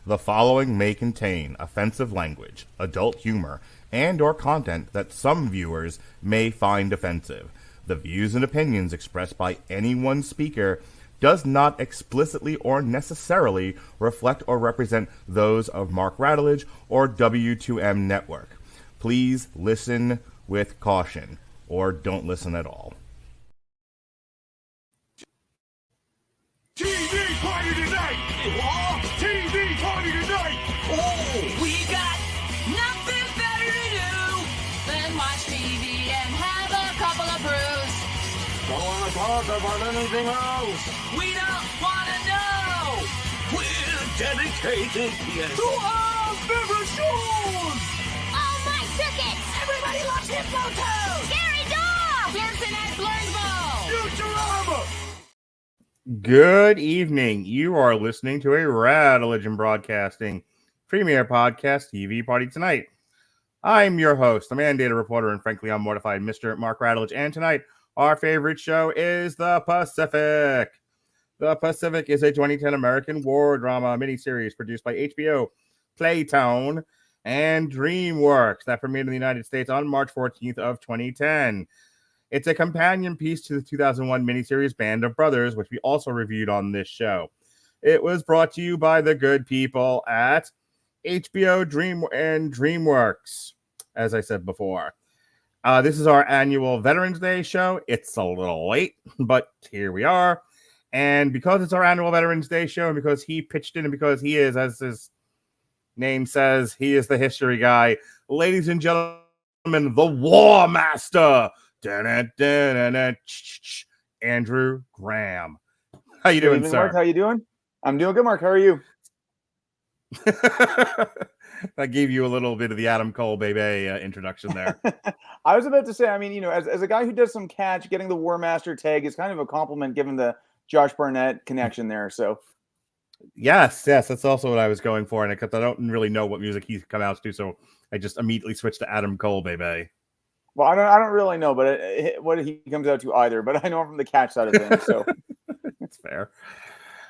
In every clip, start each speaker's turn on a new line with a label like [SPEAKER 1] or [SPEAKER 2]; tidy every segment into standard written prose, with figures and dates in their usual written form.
[SPEAKER 1] The following may contain offensive language, adult humor, and or content that some viewers may find offensive. The views and opinions expressed by any one speaker does not explicitly or necessarily reflect or represent those of Mark Radulich or W2M Network. Please listen with caution, or don't listen at all.
[SPEAKER 2] TV party tonight! Oh, TV party tonight! Oh,
[SPEAKER 3] we got nothing better to do than watch TV and have a couple of brews.
[SPEAKER 2] Don't want to talk about anything else.
[SPEAKER 3] We don't want to know.
[SPEAKER 2] We're dedicated
[SPEAKER 3] to our favorite shows.
[SPEAKER 4] Oh, my tickets!
[SPEAKER 3] Everybody loves Playtone.
[SPEAKER 4] Scary Dog!
[SPEAKER 3] Dancing at Blurnsville.
[SPEAKER 2] Futurama!
[SPEAKER 1] Good evening. You are listening to a Radulich Broadcasting premiere podcast TV party tonight. I'm your host, the mandated reporter, and frankly, I'm mortified, Mr. Mark Radulich. And tonight, our favorite show is The Pacific. The Pacific is a 2010 American war drama miniseries produced by HBO, Playtone, and DreamWorks that premiered in the United States on March 14th of 2010. It's a companion piece to the 2001 miniseries Band of Brothers, which we also reviewed on this show. It was brought to you by the good people at HBO and DreamWorks, as I said before. This is our annual Veterans Day show. It's a little late, but here we are. And because it's our annual Veterans Day show, and because he pitched in, and because he is, as his name says, he is the history guy, ladies and gentlemen, the War Master, Andrew Graham. How you doing, sir?
[SPEAKER 5] Mark, how you doing? I'm doing good, Mark. How are you?
[SPEAKER 1] That gave you a little bit of the Adam Cole baby introduction there.
[SPEAKER 5] I was about to say, I mean, you know, as a guy who does some catch, getting the War Master tag is kind of a compliment given the Josh Barnett connection there. So,
[SPEAKER 1] yes, that's also what I was going for, and except I don't really know what music he's come out to, so I just immediately switched to Adam Cole baby.
[SPEAKER 5] Well, I don't really know, but what he comes out to either. But I know him from the catch side of things. So
[SPEAKER 1] that's fair.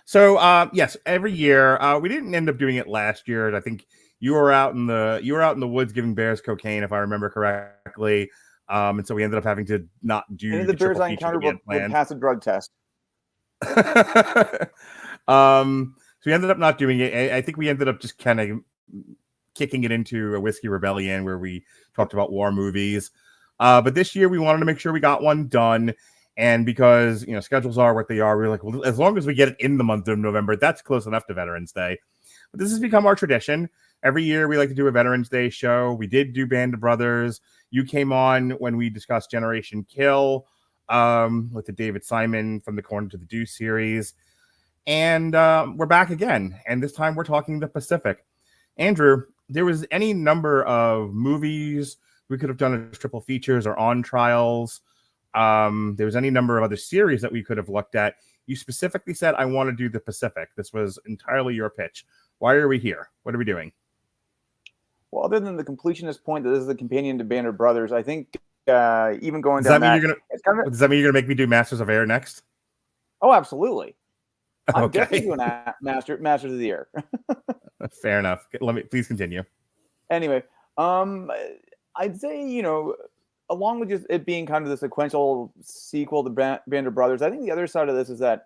[SPEAKER 1] So yes, every year we didn't end up doing it last year. I think you were out in the woods giving bears cocaine, if I remember correctly. And so we ended up having to not do
[SPEAKER 5] the bears I encountered would pass a drug test.
[SPEAKER 1] So we ended up not doing it. I think we ended up just kind of kicking it into a Whiskey Rebellion where we talked about war movies. But this year we wanted to make sure we got one done. And because, you know, schedules are what they are, we were like, well, as long as we get it in the month of November, that's close enough to Veterans Day. But this has become our tradition. Every year we like to do a Veterans Day show. We did do Band of Brothers. You came on when we discussed Generation Kill with the David Simon from the Corner to the Deuce series. And we're back again. And this time we're talking the Pacific. Andrew, there was any number of movies we could have done as triple features or on trials. There was any number of other series that we could have looked at. You specifically said, I want to do the Pacific. This was entirely your pitch. Why are we here? What are we doing?
[SPEAKER 5] Well, other than the completionist point that this is the companion to Band of Brothers, I think even going down that...
[SPEAKER 1] Does that mean you're going to make me do Masters of Air next?
[SPEAKER 5] Oh, absolutely. I'm
[SPEAKER 1] Okay.
[SPEAKER 5] definitely doing Masters of the Air.
[SPEAKER 1] Fair enough. Please continue.
[SPEAKER 5] Anyway, I'd say, you know, along with just it being kind of the sequential sequel to Band of Brothers, I think the other side of this is that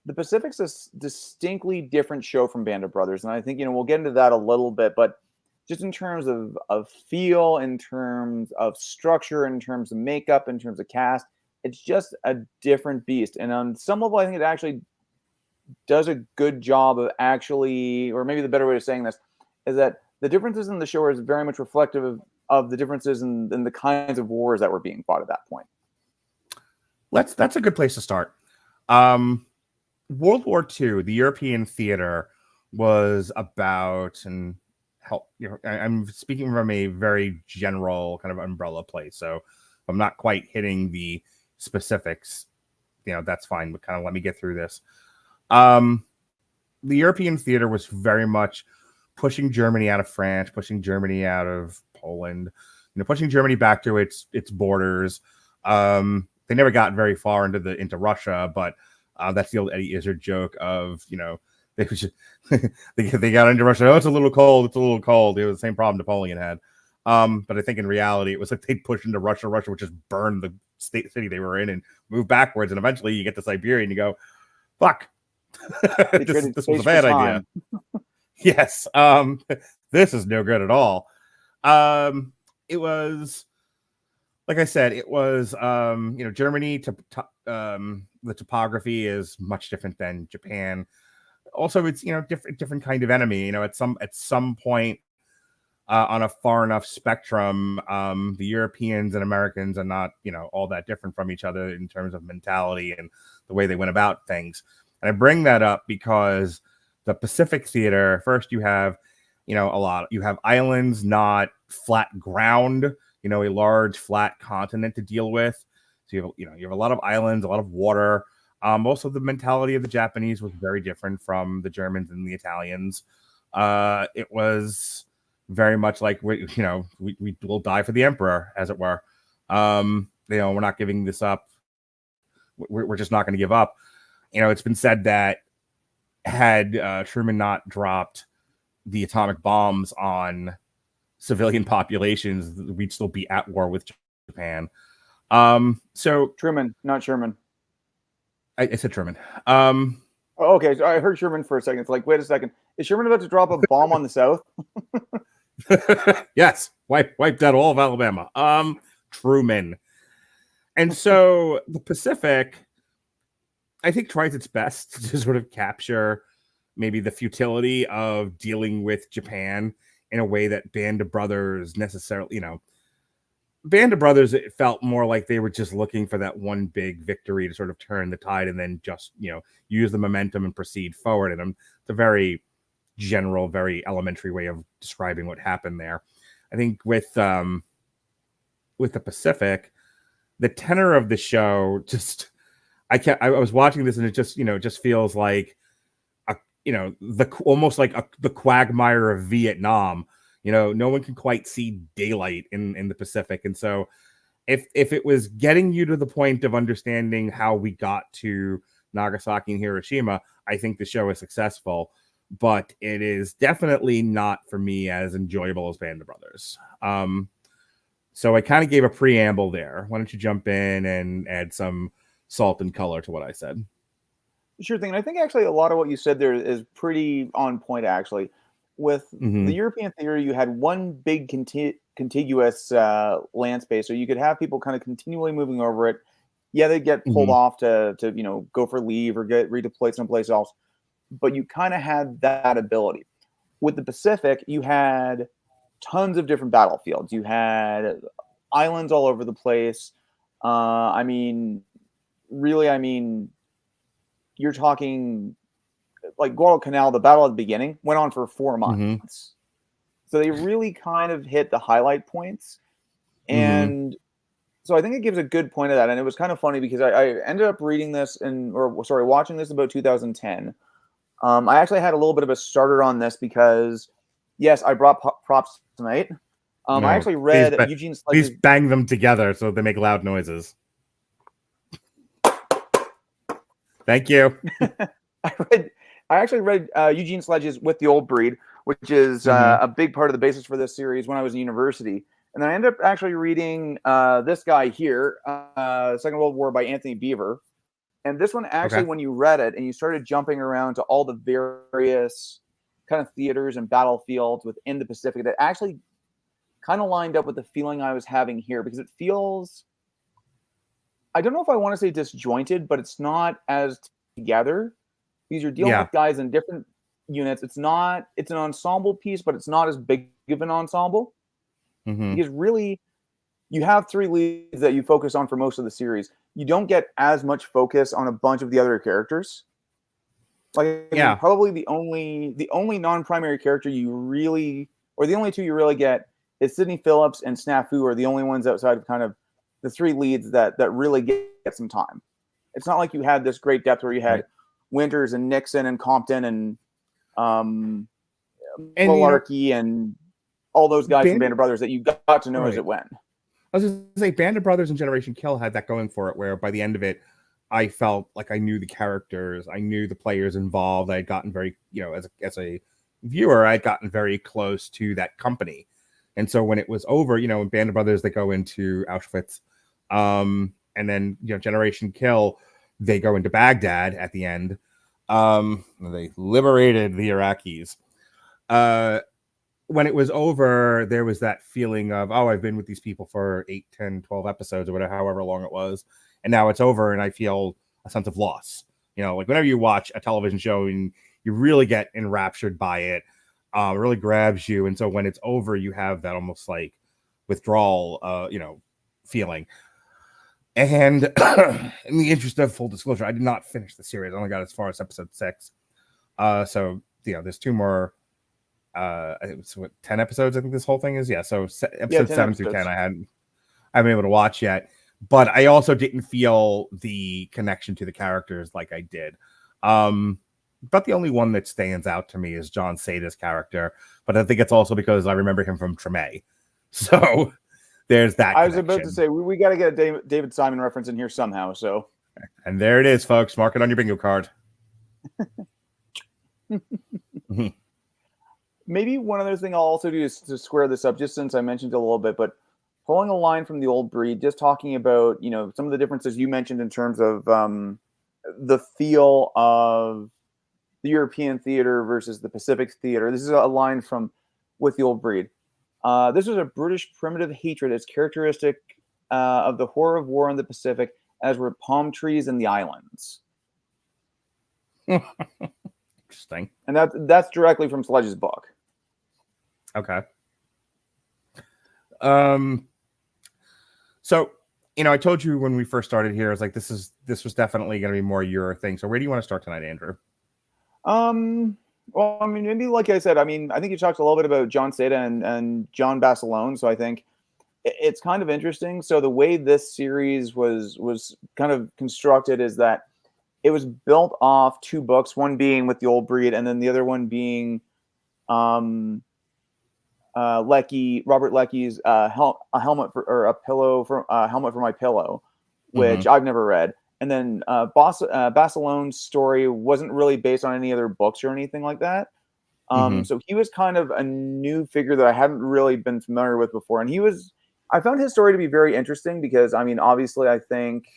[SPEAKER 5] the Pacific's a distinctly different show from Band of Brothers. And I think, you know, we'll get into that a little bit, but just in terms of feel, in terms of structure, in terms of makeup, in terms of cast, it's just a different beast. And on some level, I think it actually does a good job of actually, or maybe the better way of saying this, is that the differences in the show are very much reflective of the differences in the kinds of wars that were being fought at that point.
[SPEAKER 1] That's a good place to start. World War II, the European theater was about, and I'm speaking from a very general kind of umbrella place, so I'm not quite hitting the specifics. You know, that's fine, but kind of let me get through this. The European theater was very much pushing Germany out of France, pushing Germany out of Poland, you know, pushing Germany back to its borders. They never got very far into Russia, but that's the old Eddie Izzard joke of, you know, They was just, they got into Russia. Oh, it's a little cold. It's a little cold. It was the same problem Napoleon had. But I think in reality, it was like they pushed into Russia. Russia would just burn the city they were in and move backwards. And eventually you get to Siberia and you go, fuck, this was a bad idea. Yes. This is no good at all. It was, like I said, it was, Germany, the topography is much different than Japan. Also, it's, different kind of enemy, at some point, on a far enough spectrum, the Europeans and Americans are not, all that different from each other in terms of mentality and the way they went about things. And I bring that up because the Pacific theater, first you have, you have islands, not flat ground, a large flat continent to deal with. So you have a lot of islands, a lot of water. Also, the mentality of the Japanese was very different from the Germans and the Italians. It was very much like we will die for the emperor, as it were. We're not giving this up. We're just not going to give up. It's been said that had Truman not dropped the atomic bombs on civilian populations, we'd still be at war with Japan. So
[SPEAKER 5] Truman, not Sherman.
[SPEAKER 1] I said Truman.
[SPEAKER 5] Okay, so I heard Sherman for a second. It's like, wait a second, is Sherman about to drop a bomb on the South?
[SPEAKER 1] Yes, wiped out all of Alabama. Truman. And so the Pacific, I think, tries its best to sort of capture maybe the futility of dealing with Japan in a way that Band of Brothers necessarily, Band of Brothers, it felt more like they were just looking for that one big victory to sort of turn the tide and then just, use the momentum and proceed forward. And it's a very general, very elementary way of describing what happened there. I think with the Pacific, the tenor of the show just, I was watching this and it just, just feels like, almost like the quagmire of Vietnam. No one can quite see daylight in the Pacific. And so if it was getting you to the point of understanding how we got to Nagasaki and Hiroshima, I think the show is successful, but it is definitely not for me as enjoyable as Band of Brothers. So I kind of gave a preamble there. Why don't you jump in and add some salt and color to what I said?
[SPEAKER 5] Sure thing. And I think actually a lot of what you said there is pretty on point, actually. With the European theater, you had one big contiguous land space, so you could have people kind of continually moving over it. Yeah, they get pulled off to go for leave or get redeployed someplace else, but you kind of had that ability. With the Pacific, you had tons of different battlefields. You had islands all over the place. You're talking like Guadalcanal, the battle at the beginning went on for 4 months. So they really kind of hit the highlight points. And so I think it gives a good point of that. And it was kind of funny because I ended up reading this watching this about 2010. I actually had a little bit of a starter on this because, yes, I brought props tonight. I actually read Eugene Sledge's...
[SPEAKER 1] Please bang them together so they make loud noises. Thank you.
[SPEAKER 5] I actually read Eugene Sledge's With the Old Breed, which is a big part of the basis for this series when I was in university. And then I ended up actually reading this guy here, Second World War by Anthony Beaver. And this one actually, when you read it and you started jumping around to all the various kind of theaters and battlefields within the Pacific, that actually kind of lined up with the feeling I was having here, because it feels, I don't know if I want to say disjointed, but it's not as together. Because you're dealing with guys in different units. It's an ensemble piece, but it's not as big of an ensemble. Because really, you have 3 leads that you focus on for most of the series. You don't get as much focus on a bunch of the other characters. Probably the only non-primary character you really, or the only 2 you really get, is Sidney Phillips and Snafu are the only ones outside of kind of the 3 leads that really get some time. It's not like you had this great depth where you had Winters and Nixon and Compton and Malarkey and all those guys from Band of Brothers that you got to know as it went.
[SPEAKER 1] I was going to say, Band of Brothers and Generation Kill had that going for it, where by the end of it, I felt like I knew the characters, I knew the players involved. I had gotten very, as a viewer, I'd gotten very close to that company. And so when it was over, in Band of Brothers, they go into Auschwitz. And then, Generation Kill, they go into Baghdad at the end. They liberated the Iraqis. When it was over, there was that feeling of, oh, I've been with these people for 8, 10, 12 episodes or whatever, however long it was. And now it's over and I feel a sense of loss. Like whenever you watch a television show and you really get enraptured by it, it really grabs you. And so when it's over, you have that almost like withdrawal, feeling. And in the interest of full disclosure, I did not finish the series. I only got as far as episode 6. So, there's 2 more. It was 10 episodes. I think this whole thing is. Yeah. So episode 7 through 10, I haven't been able to watch yet. But I also didn't feel the connection to the characters like I did. But the only one that stands out to me is John Sada's character. But I think it's also because I remember him from Treme. So there's that.
[SPEAKER 5] I was about to say, we got to get a David Simon reference in here somehow. So,
[SPEAKER 1] and there it is, folks. Mark it on your bingo card.
[SPEAKER 5] Maybe one other thing I'll also do is to square this up, just since I mentioned it a little bit, but pulling a line from the old breed, just talking about, some of the differences you mentioned in terms of the feel of the European theater versus the Pacific theater. This is a line from With the Old Breed. This was a British primitive hatred as characteristic of the horror of war in the Pacific, as were palm trees in the islands.
[SPEAKER 1] Interesting.
[SPEAKER 5] And that's directly from Sledge's book.
[SPEAKER 1] Okay. So, I told you when we first started here, I was like, this was definitely going to be more your thing. So where do you want to start tonight, Andrew?
[SPEAKER 5] Well, maybe like I said, I think you talked a little bit about John Sada and John Basilone. So I think it's kind of interesting. So the way this series was kind of constructed is that it was built off 2 books, one being With the Old Breed, and then the other one being Leckie, Robert Leckie's a helmet for, a pillow for helmet for my pillow, which I've never read. And then Basilone's story wasn't really based on any other books or anything like that. So he was kind of a new figure that I hadn't really been familiar with before. And I found his story to be very interesting because, obviously I think,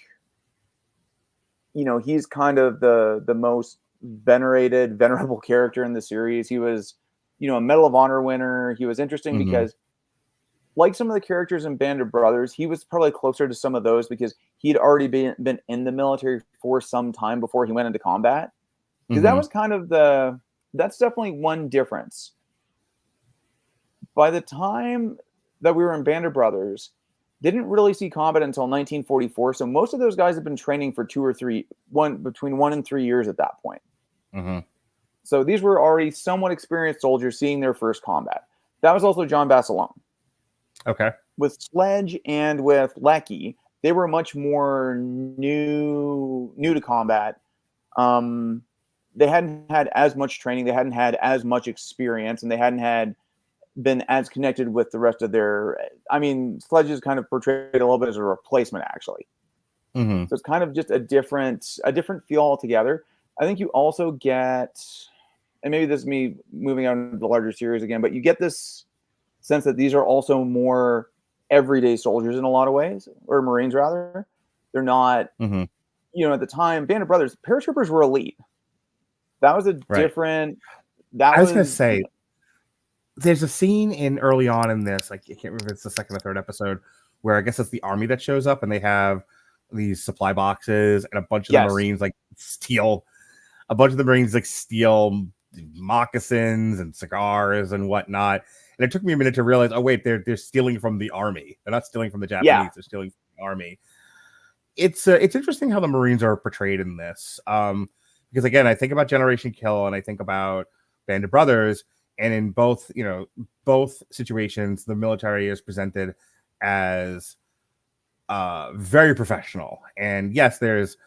[SPEAKER 5] he's kind of the most venerable character in the series. He was, a Medal of Honor winner. He was interesting because, like some of the characters in Band of Brothers, he was probably closer to some of those because he'd already been in the military for some time before he went into combat. Because that was kind of that's definitely one difference. By the time that we were in Band of Brothers, didn't really see combat until 1944. So most of those guys have been training for between 1 and 3 years at that point. So these were already somewhat experienced soldiers seeing their first combat. That was also John Basilone.
[SPEAKER 1] Okay.
[SPEAKER 5] With Sledge and with Leckie, they were much more new to combat. They hadn't had as much training, they hadn't had as much experience, and they hadn't been as connected with the rest of their. Sledge is kind of portrayed a little bit as a replacement, actually. So it's kind of just a different feel altogether. I think you also get, and maybe this is me moving on to the larger series again, but you get this sense that these are also more everyday soldiers in a lot of ways, or Marines rather. They're not, at the time, Band of Brothers, paratroopers were elite. That was a different. I was
[SPEAKER 1] going to say, there's a scene in early on in this, I can't remember if it's the 2nd or 3rd episode, where I guess it's the army that shows up and they have these supply boxes and a bunch of the Marines steal moccasins and cigars and whatnot. And it took me a minute to realize, oh wait, they're stealing from the army. They're not stealing from the Japanese. They're stealing from the army. It's interesting how the Marines are portrayed in this. Because again, I think about Generation Kill and I think about Band of Brothers, and in both situations, the military is presented as very professional. And yes, there's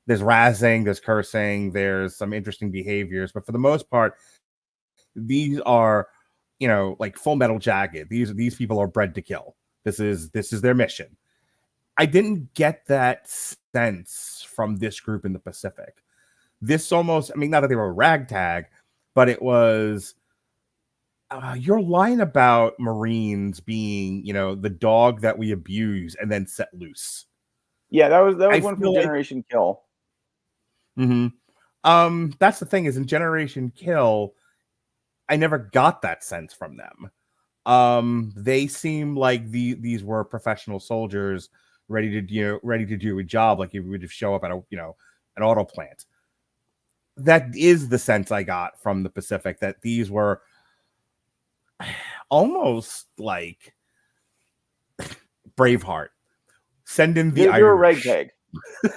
[SPEAKER 1] razzing, there's cursing, there's some interesting behaviors, but for the most part, these are, like Full Metal Jacket. These people are bred to kill. This is their mission. I didn't get that sense from this group in the Pacific. This almost, I mean, not that they were ragtag, but it was your line about Marines being, the dog that we abuse and then set loose.
[SPEAKER 5] Yeah, that was
[SPEAKER 1] I
[SPEAKER 5] one
[SPEAKER 1] feel
[SPEAKER 5] from Generation Kill.
[SPEAKER 1] That's the thing is in Generation Kill, I never got that sense from them. They seem like these were professional soldiers ready to do a job like you would show up at an auto plant. That is the sense I got from the Pacific, that these were almost like Braveheart. Send in the
[SPEAKER 5] You're a
[SPEAKER 1] Irish.
[SPEAKER 5] ragtag.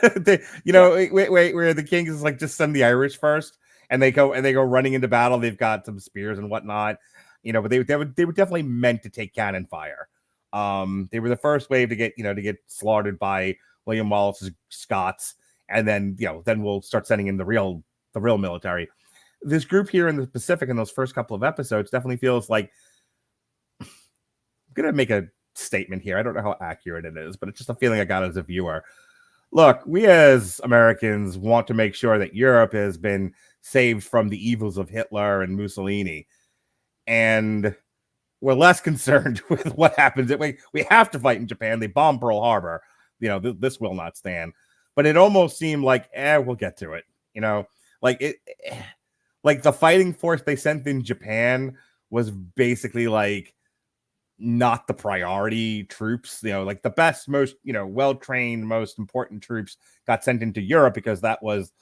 [SPEAKER 1] Where the king is like, just send the Irish first, and they go running into battle. They've got some spears and whatnot, but they were definitely meant to take cannon fire. They were the first wave to get slaughtered by William Wallace's Scots, and then we'll start sending in the real military. This group here in the Pacific in those first couple of episodes definitely feels like, I'm gonna make a statement here. I don't know how accurate it is, but it's just a feeling I got as a viewer. Look, we as Americans want to make sure that Europe has been saved from the evils of Hitler and Mussolini, and we're less concerned with what happens. We have to fight in Japan. They bombed Pearl Harbor. This will not stand. But it almost seemed like, we'll get to it. Like the fighting force they sent in Japan was basically like not the priority troops. Like the best, most well-trained, most important troops got sent into Europe because that was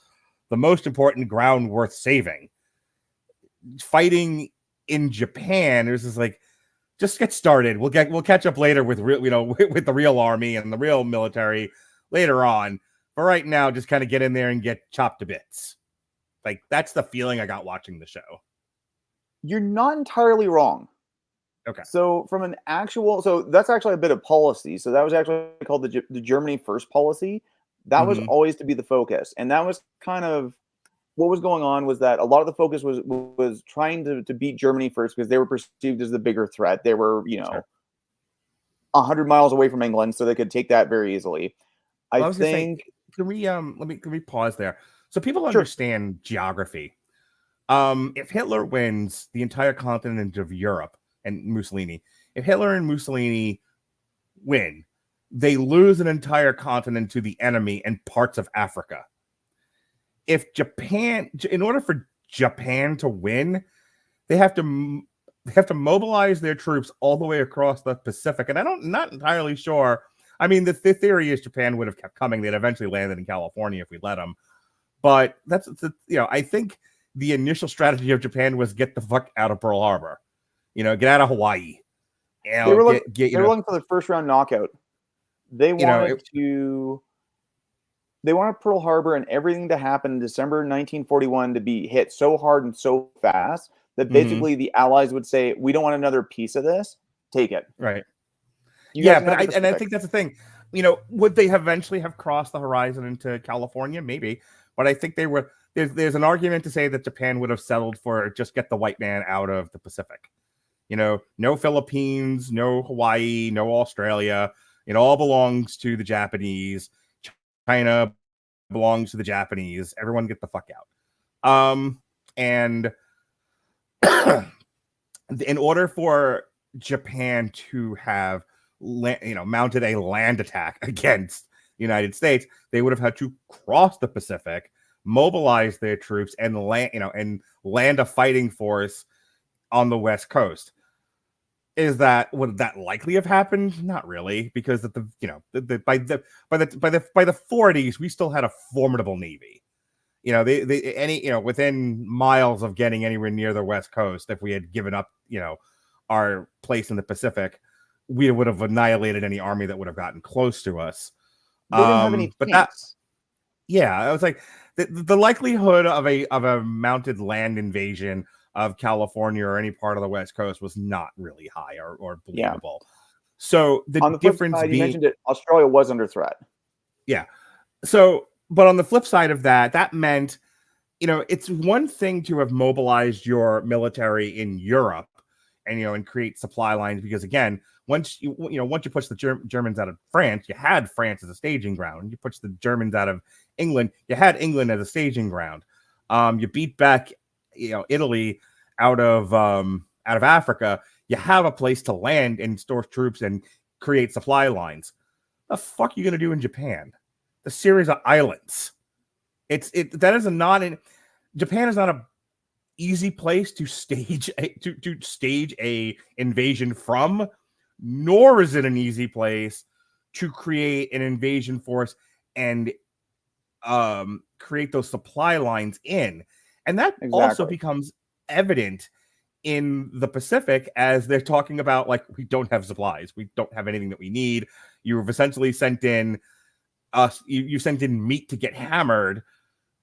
[SPEAKER 1] the most important ground worth saving. Fighting in Japan, it was just like, just get started. We'll catch up later with with the real army and the real military later on. But right now, just kind of get in there and get chopped to bits. Like, that's the feeling I got watching the show.
[SPEAKER 5] You're not entirely wrong.
[SPEAKER 1] Okay.
[SPEAKER 5] So that's actually a bit of policy. So that was actually called the Germany First policy. That was always to be the focus. And that was kind of what was going on, was that a lot of the focus was trying to beat Germany first because they were perceived as the bigger threat. They were, 100 miles away from England, so they could take that very easily. I think.
[SPEAKER 1] Can we pause there? So people understand geography. If Hitler wins the entire continent of Europe and Mussolini, if Hitler and Mussolini win, they lose an entire continent to the enemy and parts of Africa. If Japan, in order for Japan to win, they have to mobilize their troops all the way across the Pacific. And not entirely sure. I mean, the theory is Japan would have kept coming. They'd eventually landed in California if we let them. But I think the initial strategy of Japan was get the fuck out of Pearl Harbor, get out of Hawaii.
[SPEAKER 5] They were looking for the first round knockout. They wanted they wanted Pearl Harbor and everything to happen in December 1941 to be hit so hard and so fast that basically the Allies would say, we don't want another piece of this. Take it.
[SPEAKER 1] Right. But I think that's the thing. Would they eventually have crossed the horizon into California? Maybe. But I think they were. There's an argument to say that Japan would have settled for just get the white man out of the Pacific. No Philippines, no Hawaii, no Australia. It all belongs to the Japanese. China belongs to the Japanese. Everyone get the fuck out. And in order for Japan to have mounted a land attack against the United States, they would have had to cross the Pacific, mobilize their troops, and land a fighting force on the West Coast. Would that likely have happened? Not really, because by the 40s we still had a formidable navy. Within miles of getting anywhere near the West Coast, if we had given up, our place in the Pacific, we would have annihilated any army that would have gotten close to us.
[SPEAKER 5] They didn't have any tanks.
[SPEAKER 1] I was like, the likelihood of a mounted land invasion of California or any part of the West Coast was not really high or believable. Yeah. So the difference
[SPEAKER 5] side, you mentioned it, Australia was under threat.
[SPEAKER 1] Yeah. So, but on the flip side of that meant, it's one thing to have mobilized your military in Europe and create supply lines, because again, once you push the Germans out of France, you had France as a staging ground. You push the Germans out of England, you had England as a staging ground. You beat back, Italy out of Africa. You have a place to land and store troops and create supply lines. The fuck are you gonna do in Japan? The series of islands. Japan is not a easy place to stage a invasion from, nor is it an easy place to create an invasion force and create those supply lines in. And that also becomes evident in the Pacific as they're talking about, like, we don't have supplies, we don't have anything that we need. You've essentially sent in you sent in meat to get hammered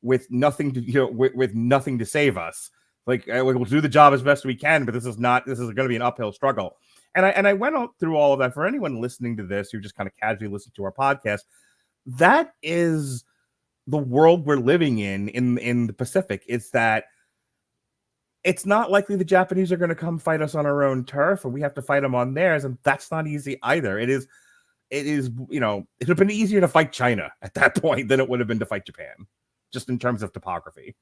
[SPEAKER 1] with nothing to with nothing to save us. Like, we'll do the job as best we can, but this is going to be an uphill struggle. And I went through all of that. For anyone listening to this who just kind of casually listen to our podcast, that is the world we're living in the Pacific. It's that it's not likely the Japanese are going to come fight us on our own turf, and we have to fight them on theirs, and that's not easy either. It is, it would have been easier to fight China at that point than it would have been to fight Japan, just in terms of topography.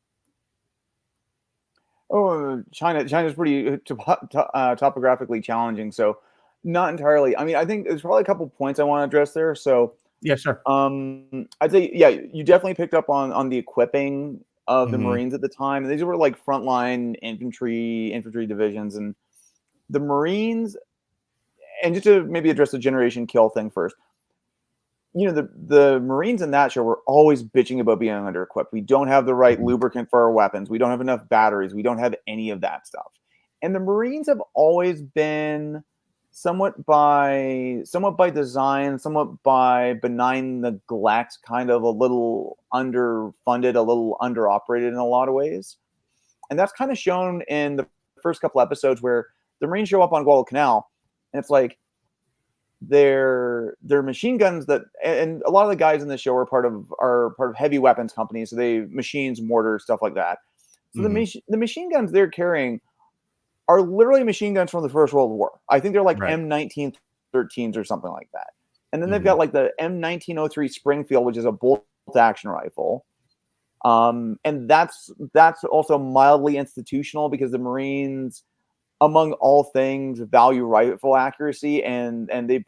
[SPEAKER 5] Oh, China's pretty topographically challenging, so not entirely. I mean, I think there's probably a couple points I want to address there. So
[SPEAKER 1] yeah, sure.
[SPEAKER 5] I'd say, yeah, you definitely picked up on the equipping of the Marines at the time. These were like frontline infantry divisions, and the Marines. And just to maybe address the generation kill thing first, the Marines in that show were always bitching about being under equipped. We don't have the right lubricant for our weapons. We don't have enough batteries. We don't have any of that stuff. And the Marines have always been somewhat by design, somewhat by benign neglect, kind of a little underfunded, a little underoperated in a lot of ways. And that's kind of shown in the first couple episodes where the Marines show up on Guadalcanal, and it's like, they're machine guns and a lot of the guys in the show are part of heavy weapons companies. So they machines, mortars, stuff like that. So the machine guns they're carrying are literally machine guns from the First World War. I think they're like M1913s or something like that. And then they've got like the M1903 Springfield, which is a bolt action rifle. And that's also mildly institutional because the Marines, among all things, value rifle accuracy, and there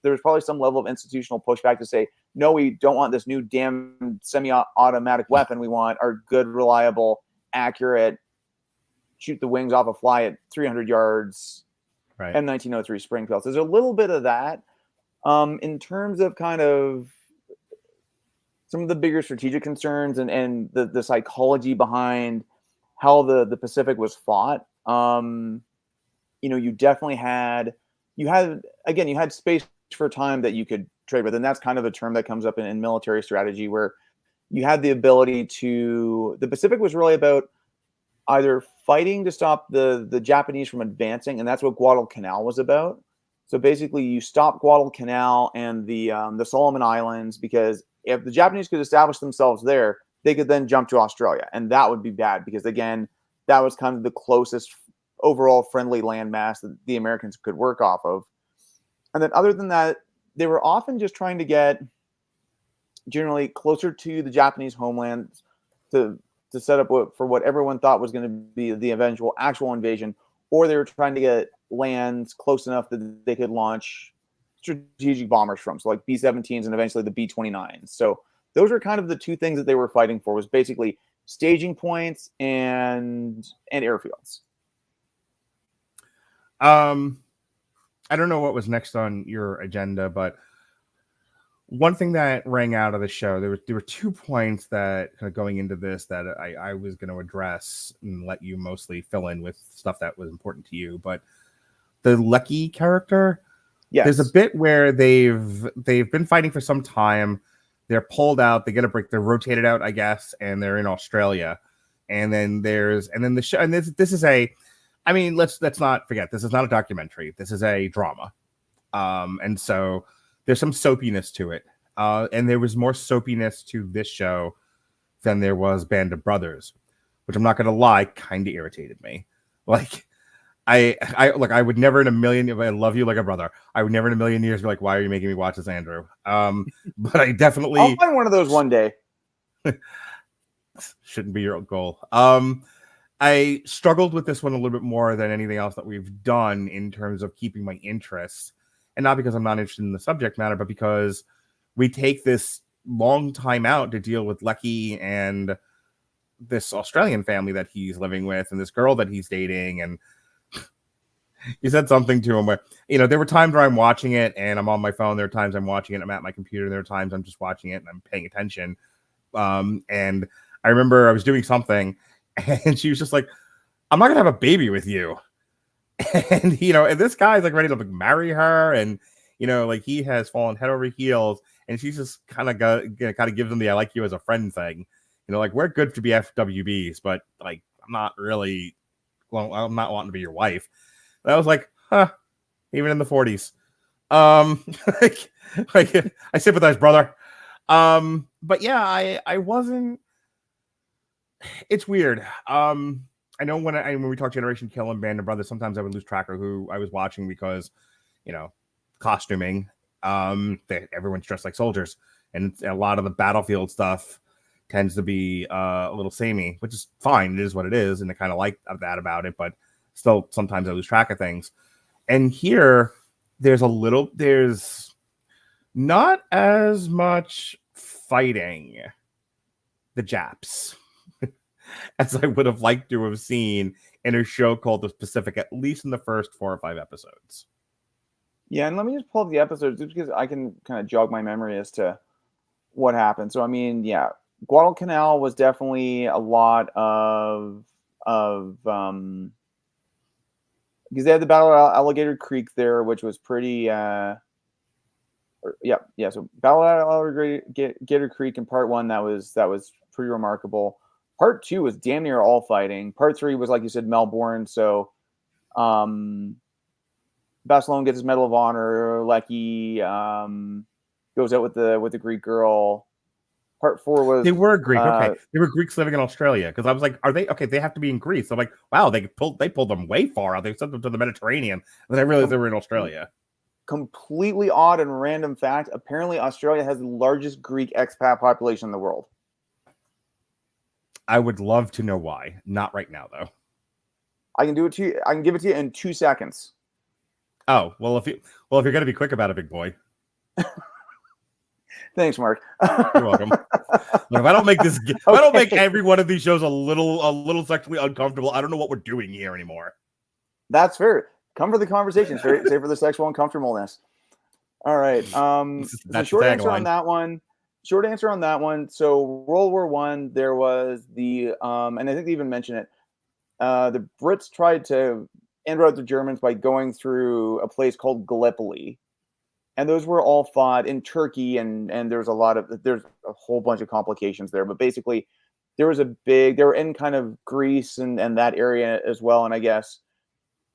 [SPEAKER 5] was probably some level of institutional pushback to say, no, we don't want this new damn semi-automatic weapon. We want our good, reliable, accurate, shoot the wings off a fly at 300 yards, M1903 Springfield. So there's a little bit of that. In terms of kind of some of the bigger strategic concerns and the psychology behind how the Pacific was fought, you definitely had space for time that you could trade with. And that's kind of a term that comes up in military strategy, where you had the ability the Pacific was really about either fighting to stop the Japanese from advancing. And that's what Guadalcanal was about. So basically you stop Guadalcanal and the Solomon Islands, because if the Japanese could establish themselves there, they could then jump to Australia. And that would be bad because, again, that was kind of the closest overall friendly landmass that the Americans could work off of. And then other than that, they were often just trying to get generally closer to the Japanese homeland to set up for what everyone thought was going to be the eventual actual invasion, or they were trying to get lands close enough that they could launch strategic bombers from. So like B-17s and eventually the B-29s. So those are kind of the two things that they were fighting for, was basically staging points and airfields.
[SPEAKER 1] I don't know what was next on your agenda, but one thing that rang out of the show, there were 2 points that kind of going into this that I was going to address and let you mostly fill in with stuff that was important to you. But the Leckie character, there's a bit where they've been fighting for some time. They're pulled out, they get a break, they're rotated out, I guess, and they're in Australia. And then the show, and this is let's not forget, this is not a documentary. This is a drama. And so there's some soapiness to it. And there was more soapiness to this show than there was Band of Brothers, which I'm not going to lie, kind of irritated me. Like, I would never in a million. I love you like a brother. I would never in a million years be like, why are you making me watch this, Andrew? But I definitely
[SPEAKER 5] I'll find one of those one day.
[SPEAKER 1] shouldn't be your goal. I struggled with this one a little bit more than anything else that we've done in terms of keeping my interest, and not because I'm not interested in the subject matter, but because we take this long time out to deal with Leckie and this Australian family that he's living with and this girl that he's dating. And he said something to him where, there were times where I'm watching it and I'm on my phone. There are times I'm watching it, I'm at my computer. There are times I'm just watching it and I'm paying attention. And I remember I was doing something and she was just like, I'm not going to have a baby with you. And, and this guy's like ready to like marry her. And, like he has fallen head over heels and she's just kind of gives him the, I like you as a friend thing. Like we're good to be FWBs, but like, I'm not wanting to be your wife. And I was like, even in the 40s. Like I sympathize, brother. But yeah, I wasn't. It's weird. I know when we talk Generation Kill and Band of Brothers, sometimes I would lose track of who I was watching because, costuming. Everyone's dressed like soldiers, and a lot of the battlefield stuff tends to be a little samey, which is fine. It is what it is, and I kind of like that about it. But still, sometimes I lose track of things. And here, there's not as much fighting the Japs as I would have liked to have seen in a show called The Pacific, at least in the first 4 or 5 episodes.
[SPEAKER 5] Yeah, and let me just pull up the episodes just because I can kind of jog my memory as to what happened. So, I mean, yeah, Guadalcanal was definitely a lot of because they had the Battle of Alligator Creek there, which was pretty so Battle of Alligator Creek in part 1, that was pretty remarkable. Part 2 was damn near all fighting. Part 3 was, like you said, Melbourne. So Basilone gets his Medal of Honor. Leckie goes out with the Greek girl. Part 4 was
[SPEAKER 1] they were Greek. Okay, they were Greeks living in Australia, because I was like, are they okay? They have to be in Greece. I'm like, wow, they pulled them way far out. They sent them to the Mediterranean, and then I realized they were in Australia.
[SPEAKER 5] Completely odd and random fact. Apparently, Australia has the largest Greek expat population in the world.
[SPEAKER 1] I would love to know why. Not right now, though.
[SPEAKER 5] I can do it to you. I can give it to you in 2 seconds.
[SPEAKER 1] Oh, well, if you're going to be quick about it, big boy.
[SPEAKER 5] Thanks, Mark.
[SPEAKER 1] You're welcome. Look, if I don't make this, if I don't make every one of these shows a little sexually uncomfortable, I don't know what we're doing here anymore.
[SPEAKER 5] That's fair. Come for the conversation. Say for the sexual uncomfortableness. All right. The short answer on that one. So World War I, there was the and I think they even mentioned it. The Brits tried to end out the Germans by going through a place called Gallipoli, and those were all fought in Turkey, and there's a whole bunch of complications there. But basically, they were in kind of Greece and that area as well, and I guess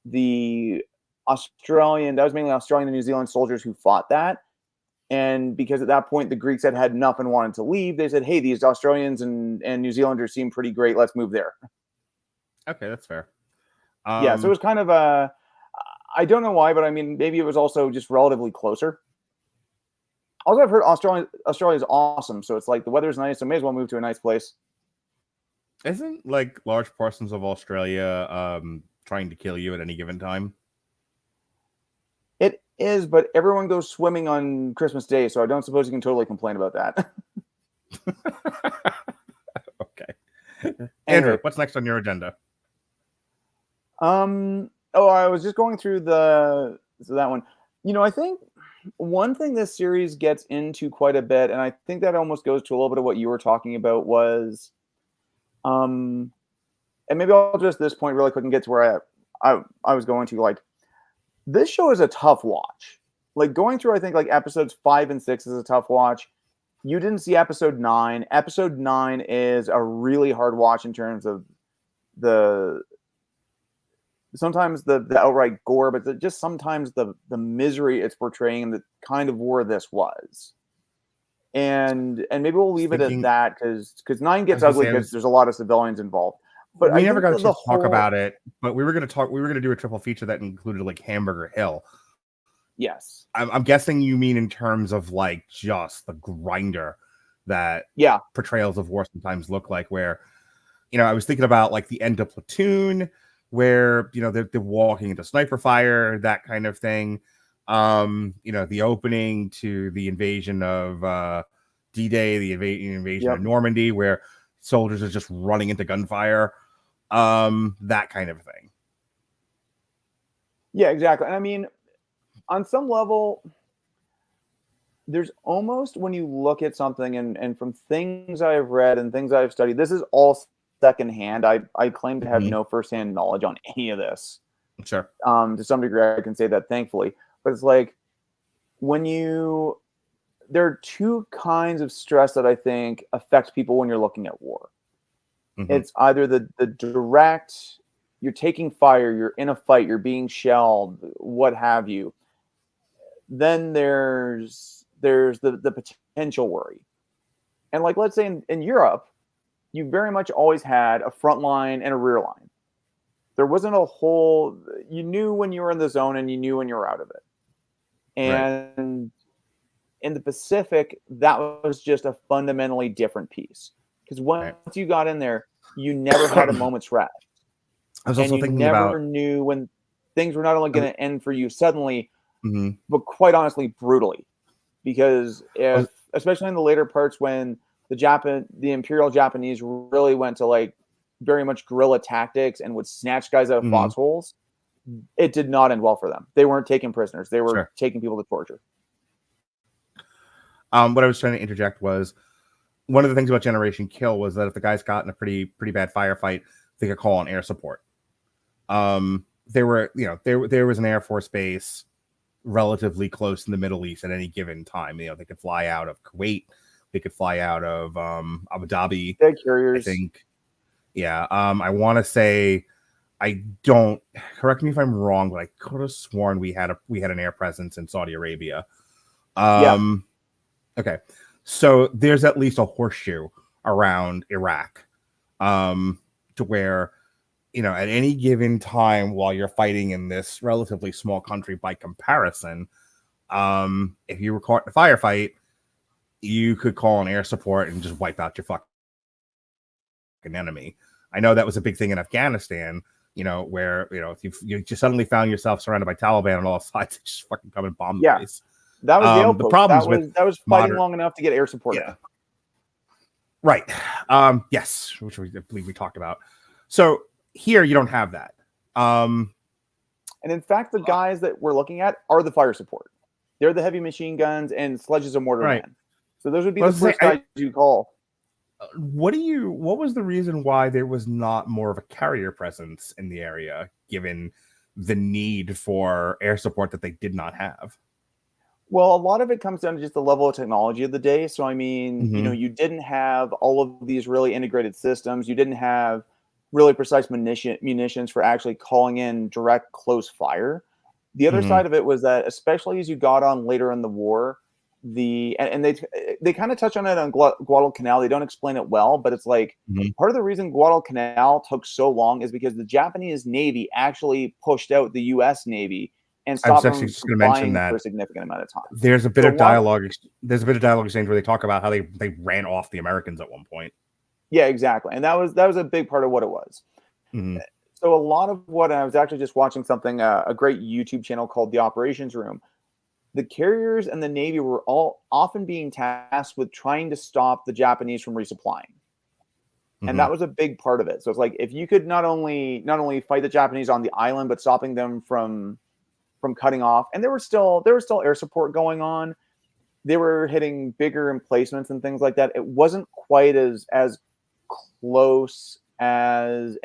[SPEAKER 5] that was mainly Australian and New Zealand soldiers who fought that. And because at that point the Greeks had enough and wanted to leave, they said, hey, these Australians and New Zealanders seem pretty great. Let's move there.
[SPEAKER 1] Okay, that's fair.
[SPEAKER 5] Yeah, so it was kind of I don't know why, but I mean, maybe it was also just relatively closer. Also, I've heard Australia is awesome. So it's like the weather's nice, so may as well move to a nice place.
[SPEAKER 1] Isn't like large portions of Australia trying to kill you at any given time?
[SPEAKER 5] It is, but everyone goes swimming on Christmas Day, so I don't suppose you can totally complain about that.
[SPEAKER 1] Okay. Andrew, what's next on your agenda?
[SPEAKER 5] I was just going through that one. I think one thing this series gets into quite a bit, and I think that almost goes to a little bit of what you were talking about, was and maybe I'll address this point really quick and get to where I was going to. Like, this show is a tough watch. Like, going through, I think, like episodes 5 and 6 is a tough watch. You didn't see episode 9. Episode 9 is a really hard watch in terms of sometimes the outright gore, but just sometimes the misery it's portraying, and the kind of war this was. And maybe we'll leave it at that, because 9 gets ugly because there's a lot of civilians involved. But
[SPEAKER 1] we
[SPEAKER 5] I
[SPEAKER 1] never
[SPEAKER 5] think
[SPEAKER 1] got a chance to talk
[SPEAKER 5] whole
[SPEAKER 1] about it, but we were going to do a triple feature that included like Hamburger Hill.
[SPEAKER 5] yes,
[SPEAKER 1] I'm guessing you mean in terms of like just the grinder that
[SPEAKER 5] yeah,
[SPEAKER 1] portrayals of war sometimes look like, where, you know, I was thinking about like the end of Platoon, where, you know, they're walking into sniper fire, that kind of thing. You know, the opening to the invasion of D-Day, the invasion
[SPEAKER 5] yep.
[SPEAKER 1] of Normandy, where soldiers are just running into gunfire, that kind of thing.
[SPEAKER 5] Yeah, exactly. And I mean, on some level, there's almost when you look at something and from things I've read and things I've studied, this is all secondhand. I claim to have
[SPEAKER 1] Mhm.
[SPEAKER 5] no firsthand knowledge on any of this.
[SPEAKER 1] Sure.
[SPEAKER 5] To some degree, I can say that thankfully. But it's like when there are two kinds of stress that I think affects people when you're looking at war.
[SPEAKER 1] Mhm.
[SPEAKER 5] It's either the direct, you're taking fire, you're in a fight, you're being shelled, what have you. Then there's the potential worry. And like let's say in Europe, you very much always had a front line and a rear line. There wasn't a whole, you knew when you were in the zone and you knew when you were out of it.
[SPEAKER 1] Right.
[SPEAKER 5] And in the Pacific, that was just a fundamentally different piece. Because once you got in there, you never had a moment's rest.
[SPEAKER 1] I was
[SPEAKER 5] And
[SPEAKER 1] also
[SPEAKER 5] you
[SPEAKER 1] thinking
[SPEAKER 5] never
[SPEAKER 1] about
[SPEAKER 5] knew when things were not only going to end for you suddenly,
[SPEAKER 1] Mhm.
[SPEAKER 5] but quite honestly, brutally. Because
[SPEAKER 1] I was-
[SPEAKER 5] especially in the later parts when the Imperial Japanese really went to like very much guerrilla tactics and would snatch guys out of
[SPEAKER 1] Mhm.
[SPEAKER 5] foxholes, it did not end well for them. They weren't taking prisoners. They were
[SPEAKER 1] Sure.
[SPEAKER 5] taking people to torture.
[SPEAKER 1] What I was trying to interject was one of the things about Generation Kill was that if the guys got in a pretty bad firefight, they could call on air support. There were, you know, there was an Air Force base relatively close in the Middle East at any given time. You know, they could fly out of Kuwait, they could fly out of Abu Dhabi.
[SPEAKER 5] Dead carriers.
[SPEAKER 1] I think. Yeah. I want to say, I don't, correct me if I'm wrong, but I could have sworn we had an air presence in Saudi Arabia.
[SPEAKER 5] Yeah.
[SPEAKER 1] Okay. So there's at least a horseshoe around Iraq, to where, you know, at any given time while you're fighting in this relatively small country by comparison, if you were caught in a firefight, you could call on air support and just wipe out your fucking enemy. I know that was a big thing in Afghanistan, you know, where, you know, if you just suddenly found yourself surrounded by Taliban on all sides, just fucking come and bomb the place.
[SPEAKER 5] That was the outpost.
[SPEAKER 1] The problems
[SPEAKER 5] that was fighting long enough to get air support.
[SPEAKER 1] Yeah. Right. Yes, which I believe we talked about. So here you don't have that.
[SPEAKER 5] And in fact, the guys that we're looking at are the fire support. They're the heavy machine guns, and Sledge is a mortar man. So those would be the first guys you call.
[SPEAKER 1] What was the reason why there was not more of a carrier presence in the area, given the need for air support that they did not have?
[SPEAKER 5] Well, a lot of it comes down to just the level of technology of the day. So, I mean, you know, you didn't have all of these really integrated systems. You didn't have really precise munitions for actually calling in direct close fire. The other side of it was that, especially as you got on later in the war, and they kind of touch on it on Guadalcanal. They don't explain it well, but it's like part of the reason Guadalcanal took so long is because the Japanese Navy actually pushed out the U.S. Navy and stopped them from flying for a significant amount of time.
[SPEAKER 1] There's a bit of dialogue. There's a bit of dialogue exchange where they talk about how they ran off the Americans at one point.
[SPEAKER 5] Yeah, exactly, and that was a big part of what it was. So a lot of what I was actually just watching something, a great YouTube channel called The Operations Room. The carriers and the Navy were all often being tasked with trying to stop the Japanese from resupplying. And that was a big part of it. So it's like, if you could not only fight the Japanese on the island, but stopping them from cutting off, and there was still air support going on. They were hitting bigger emplacements and things like that. It wasn't quite as close and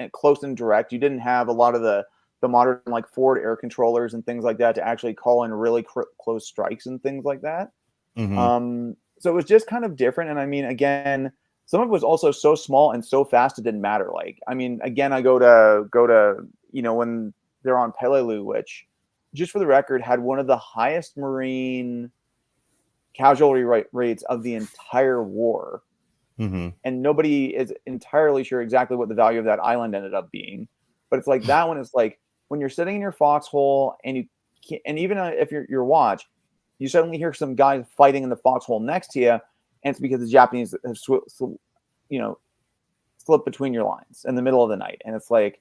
[SPEAKER 5] direct. You didn't have a lot of the modern like forward air controllers and things like that to actually call in really close strikes and things like that. So it was just kind of different. And I mean, again, some of it was also so small and so fast it didn't matter. Like, I mean, again, I go to you know, when they're on Peleliu, which, just for the record, had one of the highest Marine casualty rates of the entire war.
[SPEAKER 1] Mm-hmm.
[SPEAKER 5] and nobody is entirely sure exactly what the value of that island ended up being. But it's like that one is like when you're sitting in your foxhole and you can't, and even if your watch, you suddenly hear some guys fighting in the foxhole next to you, and it's because the Japanese have slipped between your lines in the middle of the night, and it's like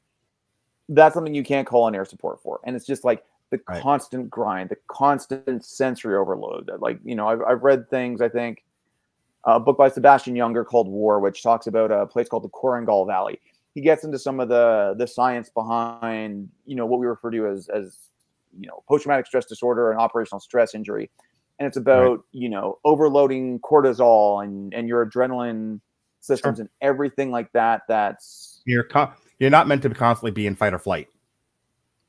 [SPEAKER 5] that's something you can't call on air support for, and it's just like the
[SPEAKER 1] Right.
[SPEAKER 5] constant grind, the constant sensory overload. Like I've read things. I think a book by Sebastian Younger called War, which talks about a place called the Korengal Valley. He gets into some of the science behind, what we refer to as post-traumatic stress disorder and operational stress injury. And it's about, overloading cortisol and your adrenaline systems and everything like that.
[SPEAKER 1] You're not meant to constantly be in fight or flight.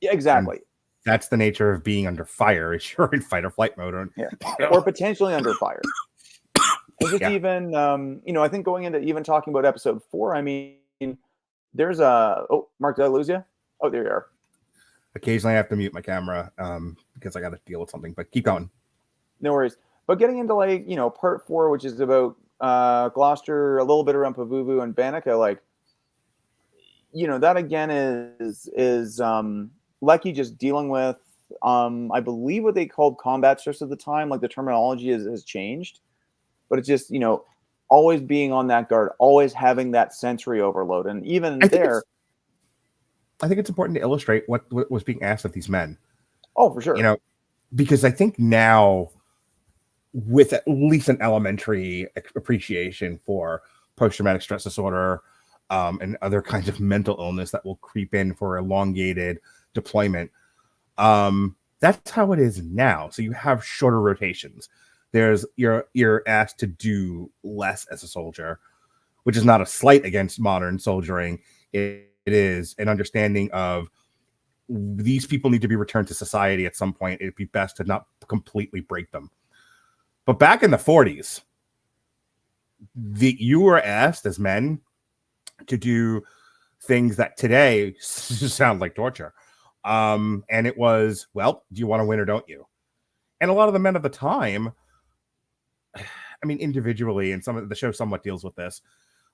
[SPEAKER 5] Yeah, exactly.
[SPEAKER 1] And that's the nature of being under fire, is you're in fight or flight mode.
[SPEAKER 5] Or potentially under fire. And just even, I think going into even talking about episode 4, I mean, there's Mark, did I lose you? Oh, there you are.
[SPEAKER 1] Occasionally I have to mute my camera because I got to deal with something, but keep going.
[SPEAKER 5] No worries. But getting into part 4, which is about Gloucester, a little bit around Pavuvu and Bannock, like, that again is Leckie just dealing with, I believe what they called combat stress at the time. Like the terminology has changed, but it's just, always being on that guard, always having that sensory overload. And even I
[SPEAKER 1] think it's important to illustrate what was being asked of these men.
[SPEAKER 5] Oh, for sure.
[SPEAKER 1] Because I think now, with at least an elementary appreciation for post-traumatic stress disorder and other kinds of mental illness that will creep in for elongated deployment, that's how it is now. So you have shorter rotations. You're asked to do less as a soldier, which is not a slight against modern soldiering. It is an understanding of these people need to be returned to society at some point. It'd be best to not completely break them. But back in the 40s, you were asked as men to do things that today sound like torture. And it was, well, do you want to win or don't you? And a lot of the men of the time, I mean, individually, and some of the show somewhat deals with this,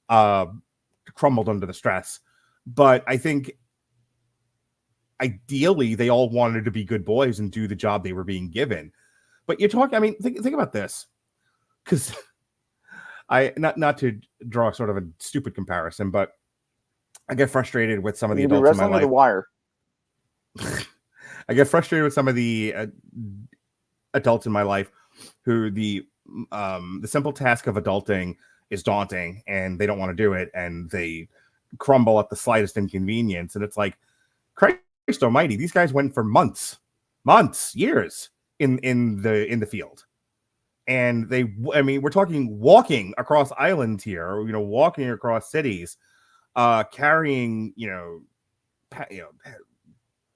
[SPEAKER 1] crumbled under the stress. But I think ideally they all wanted to be good boys and do the job they were being given. But you're talking, I mean, think about this, because not to draw sort of a stupid comparison, but I get frustrated with some of the adults in my life.
[SPEAKER 5] The Wire.
[SPEAKER 1] I get frustrated with some of the adults in my life who the simple task of adulting is daunting and they don't want to do it and they crumble at the slightest inconvenience. And it's like, Christ almighty, these guys went for months, years in the field. And we're talking walking across islands here, walking across cities, carrying,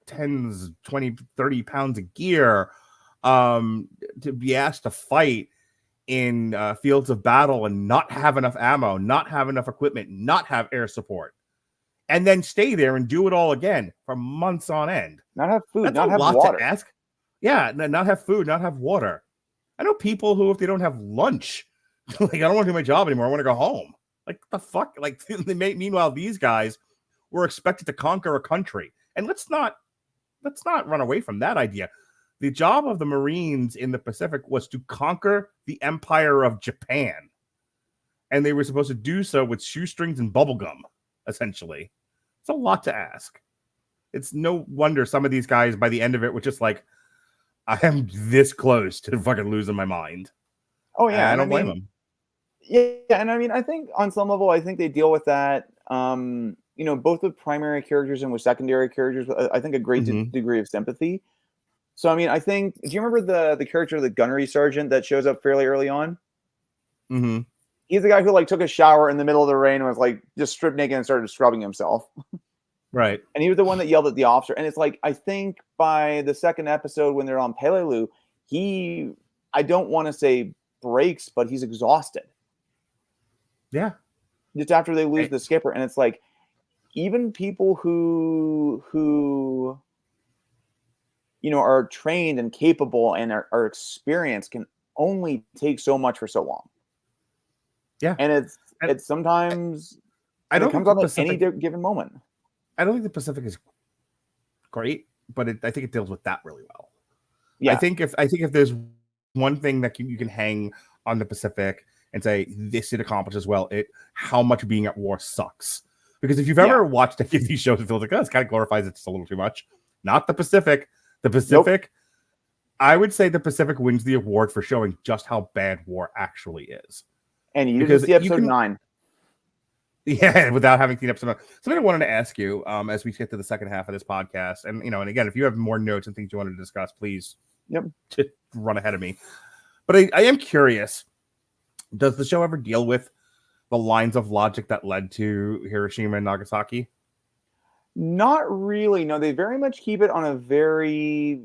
[SPEAKER 1] 10s, 20, 30 pounds of gear, to be asked to fight in fields of battle and not have enough ammo, not have enough equipment, not have air support, and then stay there and do it all again for months on end.
[SPEAKER 5] Not have food,
[SPEAKER 1] That's
[SPEAKER 5] not
[SPEAKER 1] a
[SPEAKER 5] have
[SPEAKER 1] lot
[SPEAKER 5] water.
[SPEAKER 1] to ask. Yeah, not have food, not have water. I know people who, if they don't have lunch, like, I don't want to do my job anymore, I want to go home. Like, what the fuck? Like, meanwhile, these guys were expected to conquer a country. And let's not run away from that idea. The job of the Marines in the Pacific was to conquer the Empire of Japan. And they were supposed to do so with shoestrings and bubblegum, essentially. It's a lot to ask. It's no wonder some of these guys, by the end of it, were just like, I am this close to fucking losing my mind.
[SPEAKER 5] Oh, yeah.
[SPEAKER 1] And I don't blame them.
[SPEAKER 5] Yeah, and I mean, I think on some level, I think they deal with that, both with primary characters and with secondary characters, I think a great degree of sympathy. So, I mean, I think, do you remember the character of the gunnery sergeant that shows up fairly early on?
[SPEAKER 1] Mm-hmm.
[SPEAKER 5] He's the guy who, like, took a shower in the middle of the rain and was, like, just stripped naked and started scrubbing himself.
[SPEAKER 1] Right.
[SPEAKER 5] And he was the one that yelled at the officer. And it's like, I think by the second episode when they're on Peleliu, I don't want to say breaks, but he's exhausted.
[SPEAKER 1] Yeah.
[SPEAKER 5] Just after they lose the skipper. And it's like, even people who are trained and capable and are experienced can only take so much for so long.
[SPEAKER 1] Yeah.
[SPEAKER 5] And It's sometimes
[SPEAKER 1] I don't
[SPEAKER 5] it comes
[SPEAKER 1] think
[SPEAKER 5] up
[SPEAKER 1] the
[SPEAKER 5] at any
[SPEAKER 1] Pacific.
[SPEAKER 5] given moment.
[SPEAKER 1] I don't think the Pacific is great, but I think it deals with that really well.
[SPEAKER 5] Yeah,
[SPEAKER 1] I think if there's one thing that you can hang on the Pacific and say this it accomplishes well, how much being at war sucks. Because if you've ever watched any of these shows, it feels like, oh, it kind of glorifies it just a little too much. Not the Pacific. The Pacific, nope. I would say the Pacific wins the award for showing just how bad war actually is.
[SPEAKER 5] And you didn't see episode 9.
[SPEAKER 1] Yeah, without having seen episode 9. Something I wanted to ask you as we get to the second half of this podcast, and and again, if you have more notes and things you want to discuss, please just run ahead of me. But I am curious, does the show ever deal with the lines of logic that led to Hiroshima and Nagasaki?
[SPEAKER 5] Not really. No, they very much keep it on a very,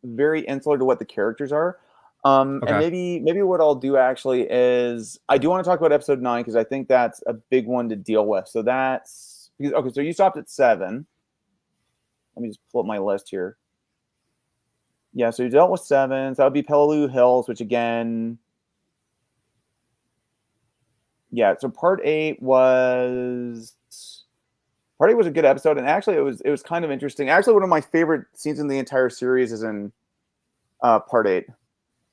[SPEAKER 5] very insular to what the characters are. And maybe what I'll do actually is I do want to talk about episode 9 because I think that's a big one to deal with. So that's okay. So you stopped at 7. Let me just pull up my list here. Yeah, so you dealt with 7. So that would be Peleliu Hills, which again. Yeah, so part 8 was a good episode, and actually it was kind of interesting. Actually, one of my favorite scenes in the entire series is in part 8.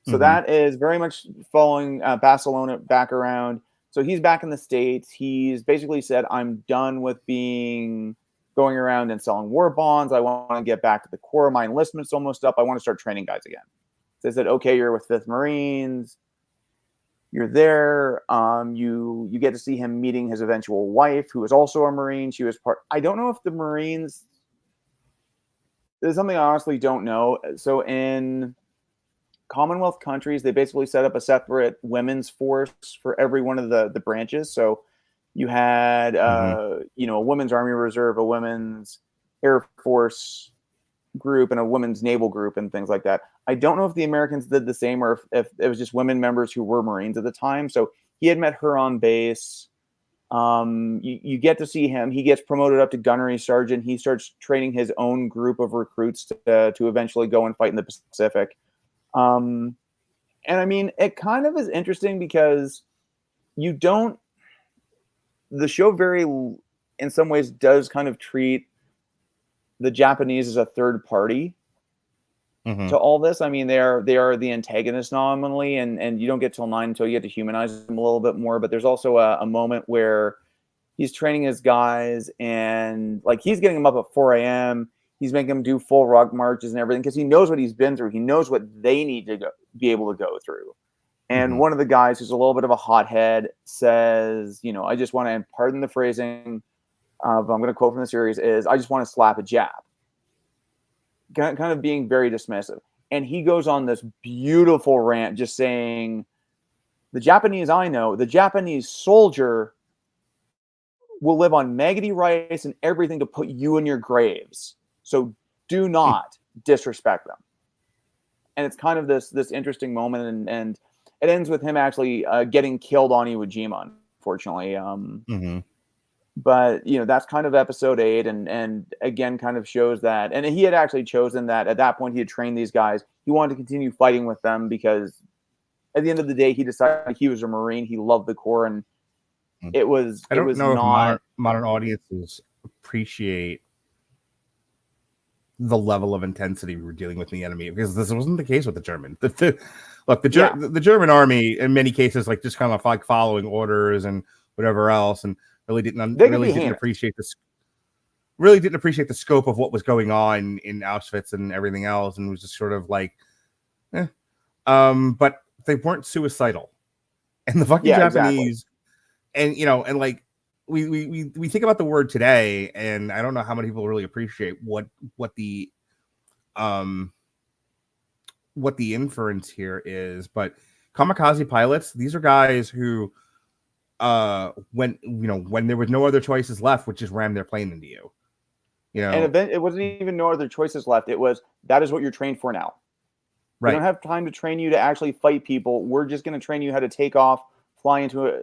[SPEAKER 5] So that is very much following Basilone back around. So he's back in the States. He's basically said, I'm done with going around and selling war bonds. I want to get back to the Corps. My enlistment's almost up. I want to start training guys again. So they said, okay, you're with 5th Marines. You're there. You get to see him meeting his eventual wife, who is also a Marine. She was part. I don't know if the Marines. There's something I honestly don't know. So in Commonwealth countries, they basically set up a separate women's force for every one of the branches. So you had a women's Army Reserve, a women's Air Force group, and a women's naval group, and things like that. I don't know if the Americans did the same or if it was just women members who were Marines at the time. So he had met her on base. You get to see him. He gets promoted up to gunnery sergeant. He starts training his own group of recruits to eventually go and fight in the Pacific. And I mean, it kind of is interesting because the show in some ways does kind of treat the Japanese as a third party to all this. I mean, they are the antagonists nominally, and you don't get till 9 until you get to humanize them a little bit more. But there's also a moment where he's training his guys, and like he's getting them up at 4 a.m. He's making them do full ruck marches and everything because he knows what he's been through. He knows what they need to be able to go through. And one of the guys who's a little bit of a hothead says, I just want to, pardon the phrasing, I'm going to quote from the series, is I just want to slap a Jap. Kind of being very dismissive. And he goes on this beautiful rant just saying, the Japanese I know, the Japanese soldier will live on maggoty rice and everything to put you in your graves. So do not disrespect them. And it's kind of this interesting moment, and it ends with him actually getting killed on Iwo Jima, unfortunately. But that's kind of episode 8, and again kind of shows that. And he had actually chosen that at that point he had trained these guys. He wanted to continue fighting with them because at the end of the day he decided he was a Marine. He loved the Corps, and it was.
[SPEAKER 1] I don't know
[SPEAKER 5] not
[SPEAKER 1] if modern audiences appreciate the level of intensity we were dealing with in the enemy, because this wasn't the case with the German. The German army in many cases just kind of like following orders and whatever else, and really didn't appreciate the scope of what was going on in Auschwitz and everything else, and was just sort of like, but they weren't suicidal, and the fucking Japanese, exactly. And like we think about the word today, and I don't know how many people really appreciate what the inference here is, but kamikaze pilots, these are guys who when there was no other choices left, would just ram their plane into you.
[SPEAKER 5] And it wasn't even no other choices left. It was, that is what you're trained for now. Right. We don't have time to train you to actually fight people. We're just going to train you how to take off, fly into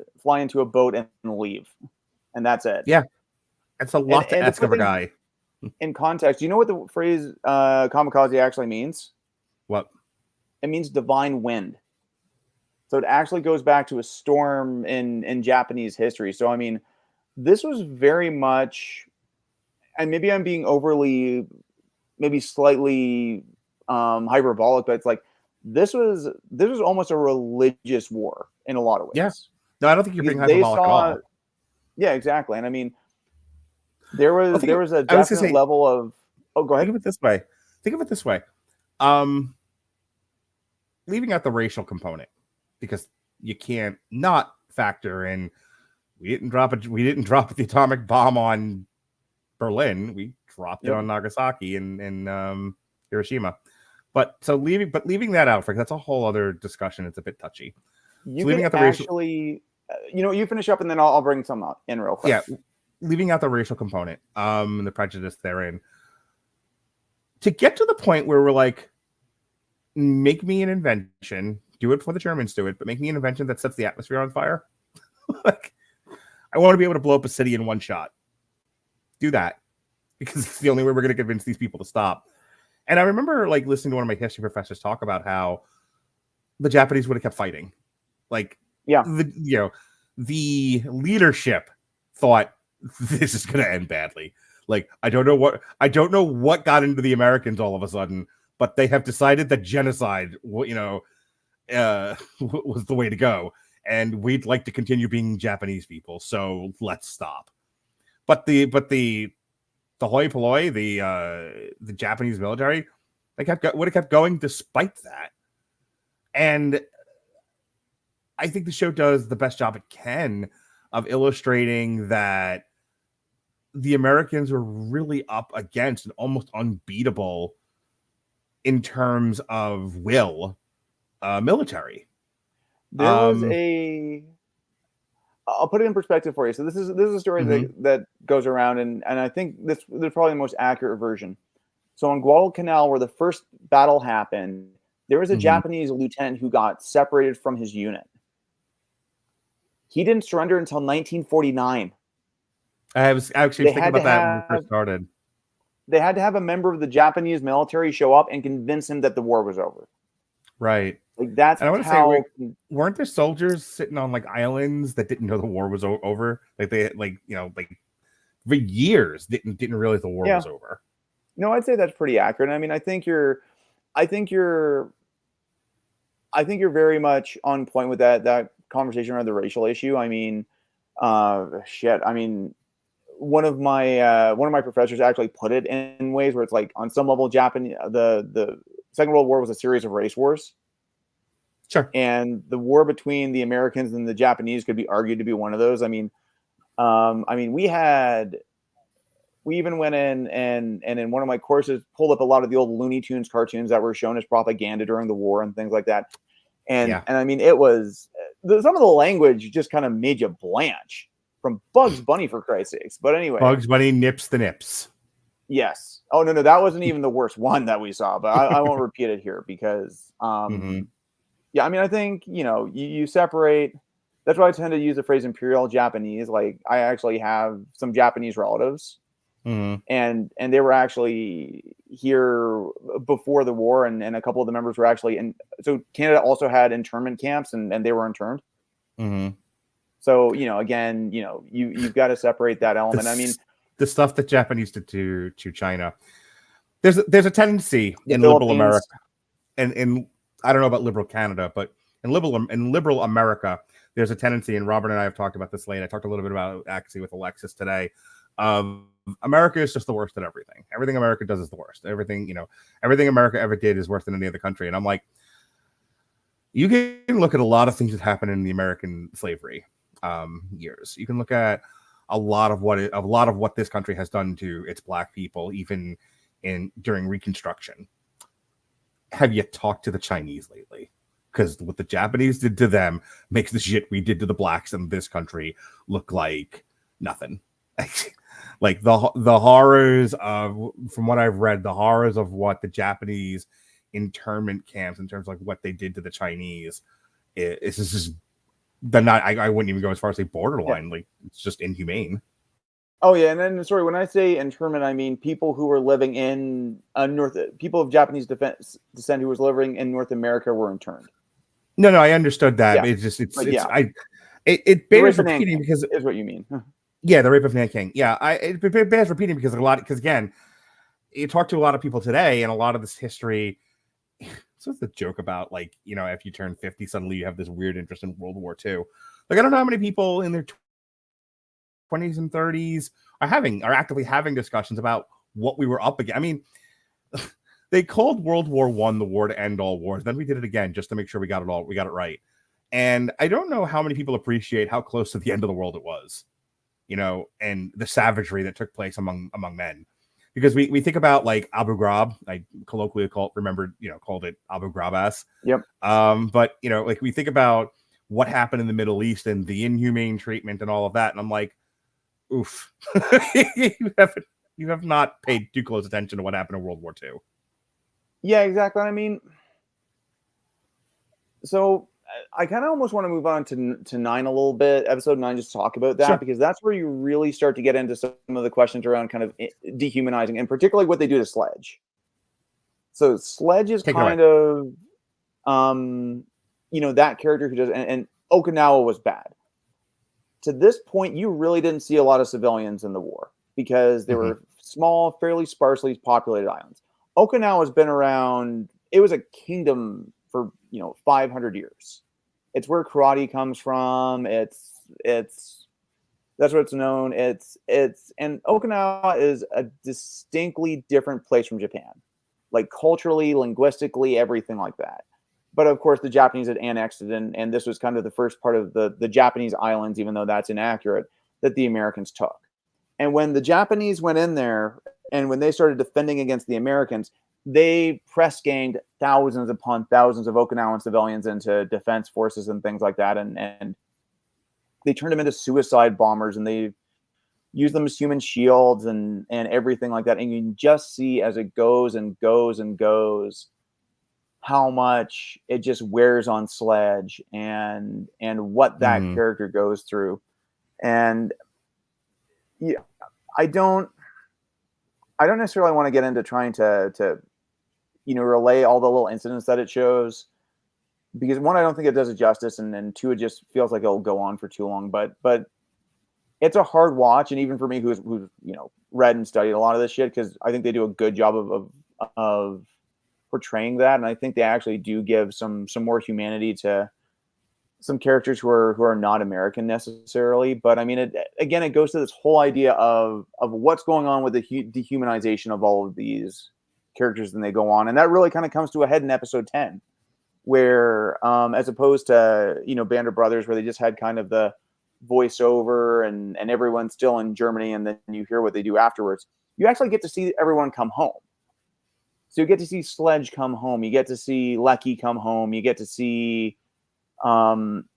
[SPEAKER 5] a boat, and leave. And that's it.
[SPEAKER 1] Yeah. It's a lot to ask of a guy.
[SPEAKER 5] In context, do you know what the phrase kamikaze actually means?
[SPEAKER 1] What?
[SPEAKER 5] It means divine wind. So it actually goes back to a storm in Japanese history. So I mean, this was very much, and maybe I'm being overly, maybe slightly hyperbolic, but it's like this was almost a religious war in a lot of ways.
[SPEAKER 1] Yeah. No, I don't think you're being
[SPEAKER 5] Because they
[SPEAKER 1] hyperbolic at all.
[SPEAKER 5] Yeah, exactly. And I mean, there was a
[SPEAKER 1] I was gonna
[SPEAKER 5] definite
[SPEAKER 1] say-
[SPEAKER 5] level of. Oh, go ahead.
[SPEAKER 1] Think of it this way. Leaving out the racial component, because you can't not factor in we didn't drop the atomic bomb on Berlin. We dropped it on Nagasaki and Hiroshima. But leaving that out, that's a whole other discussion. It's a bit touchy.
[SPEAKER 5] You
[SPEAKER 1] leaving
[SPEAKER 5] can
[SPEAKER 1] out the
[SPEAKER 5] actually, you finish up and then I'll bring some up in real quick.
[SPEAKER 1] Yeah, leaving out the racial component, and the prejudice therein. To get to the point where we're like, make me an invention, do it before the Germans do it, but make me an invention that sets the atmosphere on fire. Like, I want to be able to blow up a city in one shot. Do that, because it's the only way we're going to convince these people to stop. And I remember like listening to one of my history professors talk about how the Japanese would have kept fighting. Like, the leadership thought this is going to end badly. Like, I don't know what got into the Americans all of a sudden, but they have decided that genocide, was the way to go, and we'd like to continue being Japanese people. So let's stop. But the hoi polloi, the Japanese military, would have kept going despite that. And I think the show does the best job it can of illustrating that the Americans were really up against an almost unbeatable, in terms of will, military.
[SPEAKER 5] There was I'll put it in perspective for you. So this is a story that goes around, and I think this is probably the most accurate version. So on Guadalcanal, where the first battle happened, there was a Japanese lieutenant who got separated from his unit. He didn't surrender until 1949.
[SPEAKER 1] I was actually thinking about that when we first started.
[SPEAKER 5] They had to have a member of the Japanese military show up and convince him that the war was over.
[SPEAKER 1] Right.
[SPEAKER 5] Like, that's
[SPEAKER 1] and I want to
[SPEAKER 5] how.
[SPEAKER 1] say, weren't there soldiers sitting on like islands that didn't know the war was over? Like they for years didn't realize the war was over.
[SPEAKER 5] No, I'd say that's pretty accurate. I mean, I think you're very much on point with that conversation around the racial issue. I mean, I mean, one of my professors actually put it in ways where it's like, on some level, the Second World War was a series of race wars.
[SPEAKER 1] Sure.
[SPEAKER 5] And the war between the Americans and the Japanese could be argued to be one of those. I mean, we even went in and in one of my courses pulled up a lot of the old Looney Tunes cartoons that were shown as propaganda during the war and things like that. And I mean, it was some of the language just kind of made you blanch, from Bugs Bunny, for Christ's sakes. But anyway,
[SPEAKER 1] Bugs Bunny nips the nips.
[SPEAKER 5] Yes. Oh, no, that wasn't even the worst one that we saw, but I won't repeat it here because, yeah, I mean, I think, you separate. That's why I tend to use the phrase Imperial Japanese. Like, I actually have some Japanese relatives, and they were actually here before the war, and a couple of the members were actually in. So Canada also had internment camps, and they were interned. So, again, you've got to separate that element. I mean,
[SPEAKER 1] the stuff that Japanese did to China, there's a tendency in liberal America, and I don't know about liberal Canada, but in liberal America, there's a tendency, and Robert and I have talked about this late. I talked a little bit about it actually with Alexis today. America is just the worst at everything. Everything America does is the worst. Everything America ever did is worse than any other country. And I'm like, you can look at a lot of things that happened in the American slavery years. You can look at a lot of what this country has done to its black people, even during Reconstruction. Have you talked to the Chinese lately? Because what the Japanese did to them makes the shit we did to the blacks in this country look like nothing. Like the horrors of, from what I've read, the horrors of what the Japanese internment camps, in terms of like what they did to the Chinese, it's just I wouldn't even go as far as say borderline. Like, it's just inhumane.
[SPEAKER 5] Oh yeah, and then sorry, when I say internment, I mean people who were living in people of Japanese descent who was living in North America were interned.
[SPEAKER 1] No, I understood that.
[SPEAKER 5] Yeah.
[SPEAKER 1] But it's
[SPEAKER 5] But
[SPEAKER 1] it's
[SPEAKER 5] yeah.
[SPEAKER 1] it
[SPEAKER 5] The
[SPEAKER 1] bears
[SPEAKER 5] rape of
[SPEAKER 1] repeating
[SPEAKER 5] Nanking
[SPEAKER 1] because
[SPEAKER 5] is what you mean.
[SPEAKER 1] yeah, the rape of Nanking. Yeah, it bears repeating because because again, you talk to a lot of people today, and a lot of this history. So it's the joke about like if you turn 50, suddenly you have this weird interest in World War II. Like I don't know how many people in their 20s and 30s are actively having discussions about what we were up against. I mean, they called World War I the war to end all wars. Then we did it again just to make sure we got it right. And I don't know how many people appreciate how close to the end of the world it was, and the savagery that took place among men. Because we think about like Abu Ghraib, I colloquially called it Abu Ghraib ass.
[SPEAKER 5] Yep.
[SPEAKER 1] But like we think about what happened in the Middle East and the inhumane treatment and all of that, and I'm like, oof, you have not paid too close attention to what happened in World War II.
[SPEAKER 5] Yeah, exactly. I mean, so I kind of almost want to move on to 9 a little bit, episode 9, just talk about that,
[SPEAKER 1] Sure.
[SPEAKER 5] because that's where you really start to get into some of the questions around kind of dehumanizing, and particularly what they do to Sledge. So Sledge is kind of, that character who does, and Okinawa was bad. To this point, you really didn't see a lot of civilians in the war because they were small, fairly sparsely populated islands. Okinawa's been around. It was a kingdom for 500 years. It's where karate comes from. It's that's what it's known. And Okinawa is a distinctly different place from Japan, like culturally, linguistically, everything like that. But of course, the Japanese had annexed it, and this was kind of the first part of the Japanese islands, even though that's inaccurate, that the Americans took. And when the Japanese went in there, and when they started defending against the Americans, they press ganged thousands upon thousands of Okinawan civilians into defense forces and things like that. And they turned them into suicide bombers, and they used them as human shields and everything like that. And you can just see as it goes and goes and goes how much it just wears on Sledge and what that character goes through. And yeah, I don't necessarily want to get into trying to relay all the little incidents that it shows, because one, I don't think it does it justice, and then two, it just feels like it'll go on for too long. But it's a hard watch, and even for me who's read and studied a lot of this shit, because I think they do a good job of portraying that, and I think they actually do give some more humanity to some characters who are not American necessarily. But I mean, it goes to this whole idea of what's going on with the dehumanization of all of these characters, and they go on, and that really kind of comes to a head in episode 10, where as opposed to Band of Brothers, where they just had kind of the voiceover and everyone's still in Germany, and then you hear what they do afterwards, you actually get to see everyone come home. So you get to see Sledge come home, you get to see Leckie come home, you get to see a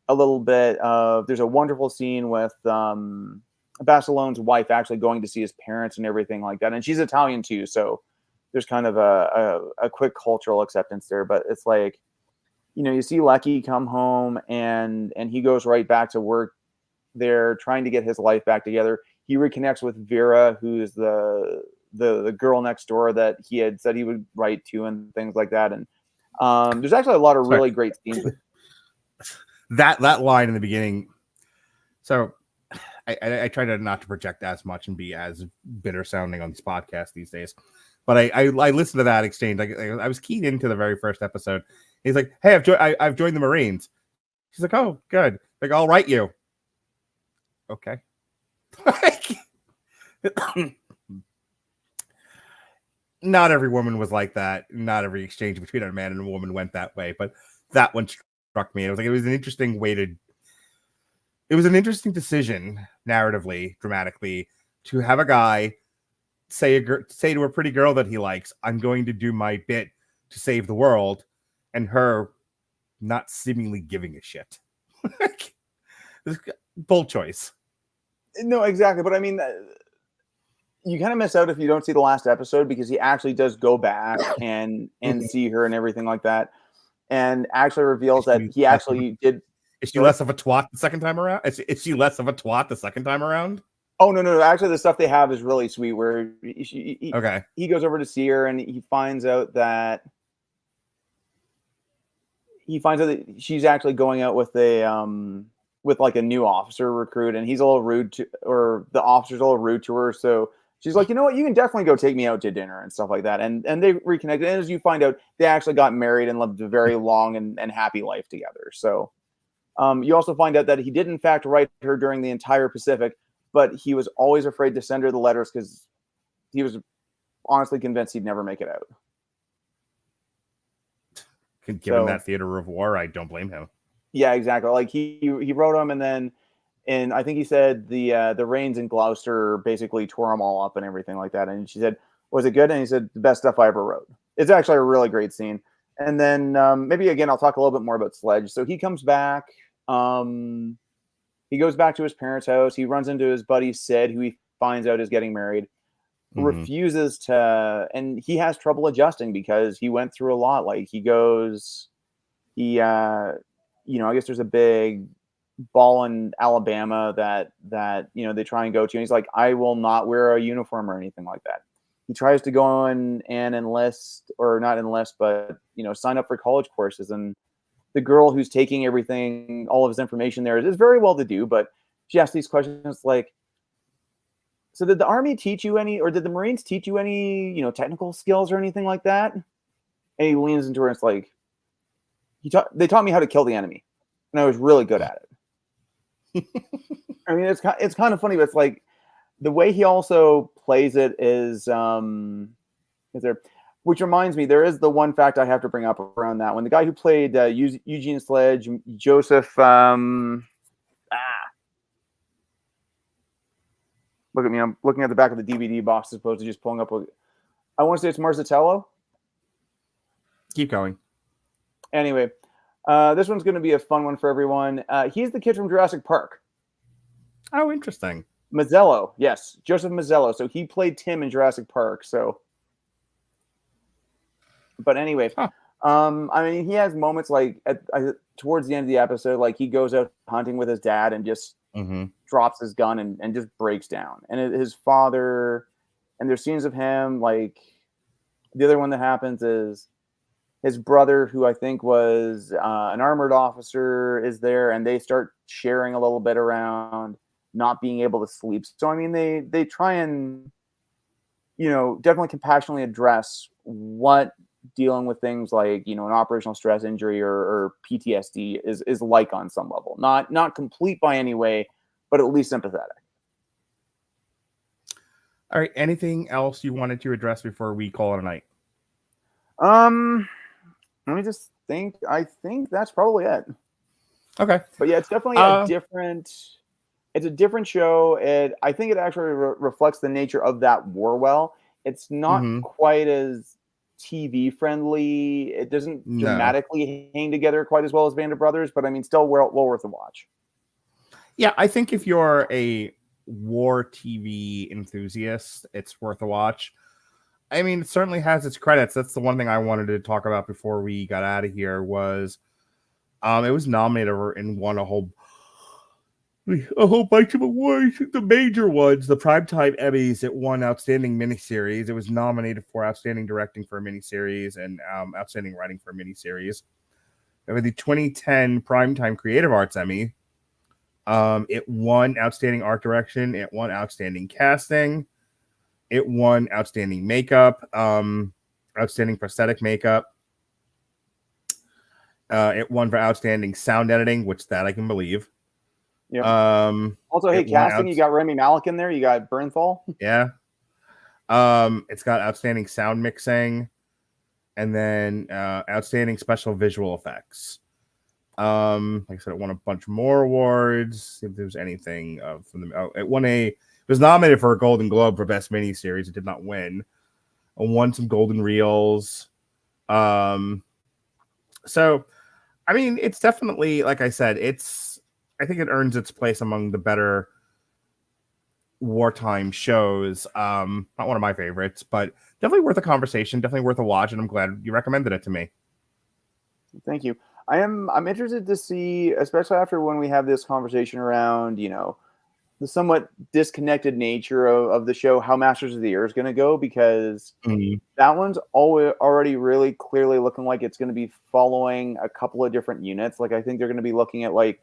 [SPEAKER 5] little bit of, there's a wonderful scene with Basilone's wife actually going to see his parents and everything like that, and she's Italian too, so there's kind of a quick cultural acceptance there. But it's like, you see Leckie come home, and he goes right back to work there, trying to get his life back together. He reconnects with Vera, who's the girl next door that he had said he would write to, and things like that. And there's actually a lot of really great scenes with
[SPEAKER 1] that line in the beginning. So I try to not to project as much and be as bitter sounding on this podcast these days, but I listened to that exchange. I was keyed into the very first episode. He's like, "Hey, I've joined the Marines." She's like, "Oh, good." Like, "I'll write you." Okay. Not every woman was like that. Not every exchange between a man and a woman went that way, but that one struck me. It was an interesting way to. It was an interesting decision, narratively, dramatically, to have a guy say to a pretty girl that he likes, "I'm going to do my bit to save the world," and her not seemingly giving a shit. Bold choice.
[SPEAKER 5] No, exactly. But I mean, you kind of miss out if you don't see the last episode, because he actually does go back and see her and everything like that, and actually reveals that he actually did.
[SPEAKER 1] Is she less of a twat the second time around? Is she less of a twat the second time around?
[SPEAKER 5] Oh, no. Actually, the stuff they have is really sweet, where he goes over to see her, and he finds out that he finds out that she's actually going out with with like a new officer recruit, and he's a little rude to, or the officer's a little rude to her. So she's like, you know what, you can definitely go take me out to dinner and stuff like that. And they reconnected. And as you find out, they actually got married and lived a very long and happy life together. So you also find out that he did in fact write her during the entire Pacific, but he was always afraid to send her the letters because he was honestly convinced he'd never make it out.
[SPEAKER 1] Given that theater of war, I don't blame him.
[SPEAKER 5] Yeah, exactly. Like he wrote them, and then, and I think he said the rains in Gloucester basically tore them all up and everything like that. And she said, "Was it good?" And he said, "The best stuff I ever wrote." It's actually a really great scene. And then maybe again, I'll talk a little bit more about Sledge. So he comes back. He goes back to his parents' house. He runs into his buddy Sid, who he finds out is getting married. Refuses to, and he has trouble adjusting because he went through a lot. Like I guess there's a big ball in Alabama that they try and go to, and he's like, I will not wear a uniform or anything like that. He tries to go in and enlist, or not enlist, but sign up for college courses, and the girl who's taking everything, all of his information there, is very well to do, but she asks these questions like, so did the Army teach you any, or did the Marines teach you any, technical skills or anything like that? And he leans into her and it's like, they taught me how to kill the enemy, and I was really good at it. I mean, it's kind of funny, but it's like the way he also plays it is which reminds me, there is the one fact I have to bring up around that one. The guy who played Eugene Sledge, Joseph, look at me, I'm looking at the back of the DVD box as opposed to just pulling up. I want to say it's Marzatello.
[SPEAKER 1] Keep going.
[SPEAKER 5] Anyway, this one's going to be a fun one for everyone. He's the kid from Jurassic Park.
[SPEAKER 1] Oh, interesting.
[SPEAKER 5] Mazzello, yes, Joseph Mazzello. So he played Tim in Jurassic Park. So, but anyway, I mean, he has moments like towards the end of the episode, like he goes out hunting with his dad and just drops his gun and just breaks down. And his father, and there's scenes of him, like the other one that happens is his brother, who I think was an armored officer, is there, and they start sharing a little bit around not being able to sleep. So, I mean, they try and, definitely compassionately address what dealing with things like, an operational stress injury or PTSD is like on some level. Not complete by any way, but at least sympathetic.
[SPEAKER 1] All right. Anything else you wanted to address before we call it a night?
[SPEAKER 5] Let me just think. I think that's probably it.
[SPEAKER 1] Okay.
[SPEAKER 5] But yeah, it's definitely it's a different show. I think it actually reflects the nature of that war well. It's not quite as TV friendly. It doesn't dramatically hang together quite as well as Band of Brothers, but I mean, still well worth a watch.
[SPEAKER 1] Yeah, I think if you're a war TV enthusiast, it's worth a watch. I mean, it certainly has its credits. That's the one thing I wanted to talk about before we got out of here was it was nominated and won a whole bunch of awards. The major ones, the Primetime Emmys, it won Outstanding Miniseries. It was nominated for Outstanding Directing for a Miniseries and Outstanding Writing for a Miniseries. And with the 2010 Primetime Creative Arts Emmy, it won Outstanding Art Direction. It won Outstanding Casting. It won Outstanding Makeup, Outstanding Prosthetic Makeup. It won for Outstanding Sound Editing, which that I can believe.
[SPEAKER 5] Yeah. Also, hey, casting, you got Rami Malek in there. You got Bernthal.
[SPEAKER 1] Yeah. It's got Outstanding Sound Mixing, and then Outstanding Special Visual Effects. Like I said, it won a bunch more awards. See if there's anything from the. It was nominated for a Golden Globe for Best Miniseries. It did not win. It won some Golden Reels. So, I mean, it's definitely, like I said, I think it earns its place among the better wartime shows. Not one of my favorites, but definitely worth a conversation, definitely worth a watch, and I'm glad you recommended it to me.
[SPEAKER 5] Thank you. I'm interested to see, especially after when we have this conversation around, the somewhat disconnected nature of the show, how Masters of the Air is going to go, because that one's already really clearly looking like it's going to be following a couple of different units. Like I think they're going to be looking at like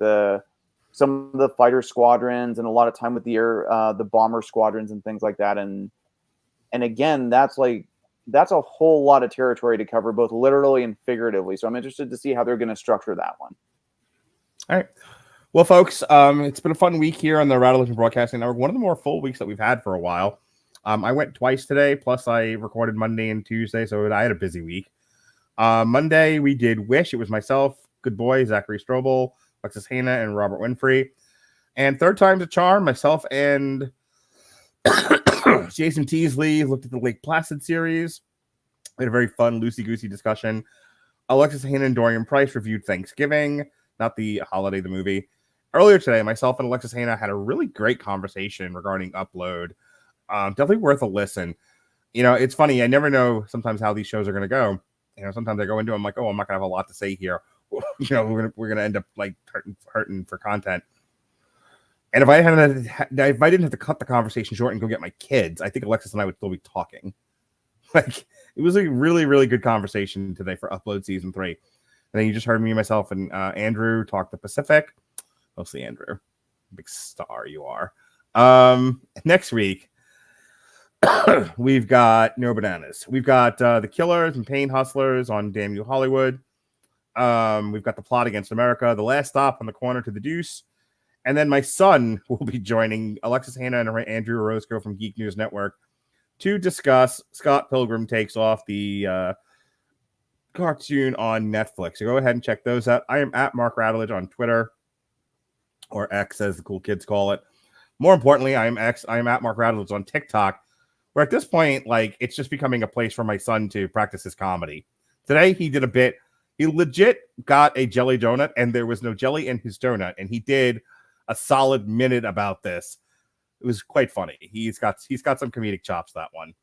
[SPEAKER 5] some of the fighter squadrons and a lot of time with the air, the bomber squadrons and things like that. And again, that's a whole lot of territory to cover, both literally and figuratively. So I'm interested to see how they're going to structure that one.
[SPEAKER 1] All right. Well, folks, it's been a fun week here on the Radulich Broadcasting Network. One of the more full weeks that we've had for a while. I went twice today, plus I recorded Monday and Tuesday, so I had a busy week. Monday, we did Wish. It was myself, Good Boy, Zachary Strobel, Alexis Hannah, and Robert Winfrey. And third time's a charm, myself and Jason Teasley looked at the Lake Placid series. We had a very fun, loosey-goosey discussion. Alexis Hannah and Dorian Price reviewed Thanksgiving, not the holiday, the movie. Earlier today, myself and Alexis Hannah had a really great conversation regarding Upload. Definitely worth a listen. You know, it's funny. I never know sometimes how these shows are going to go. You know, sometimes I go into them, I'm like, oh, I'm not going to have a lot to say here. You know, we're gonna end up like hurting for content. And if I didn't have to cut the conversation short and go get my kids, I think Alexis and I would still be talking. Like, it was a really, really good conversation today for Upload Season 3. And then you just heard me, myself, and Andrew talk the Pacific. Mostly Andrew. Big star you are. Next week, we've got No Bananas. We've got The Killers and Pain Hustlers on Damn You Hollywood. We've got The Plot Against America, The Last Stop on the Corner to the Deuce. And then my son will be joining Alexis Hannah and Andrew Orozco from Geek News Network to discuss Scott Pilgrim Takes Off, the cartoon on Netflix. So go ahead and check those out. I am at Mark Radulich on Twitter, or X as the cool kids call it. More importantly, I am at Mark Radulich on TikTok, where at this point, like, it's just becoming a place for my son to practice his comedy. Today, he did a bit. He legit got a jelly donut, and there was no jelly in his donut, and he did a solid minute about this. It was quite funny. He's got some comedic chops, that one.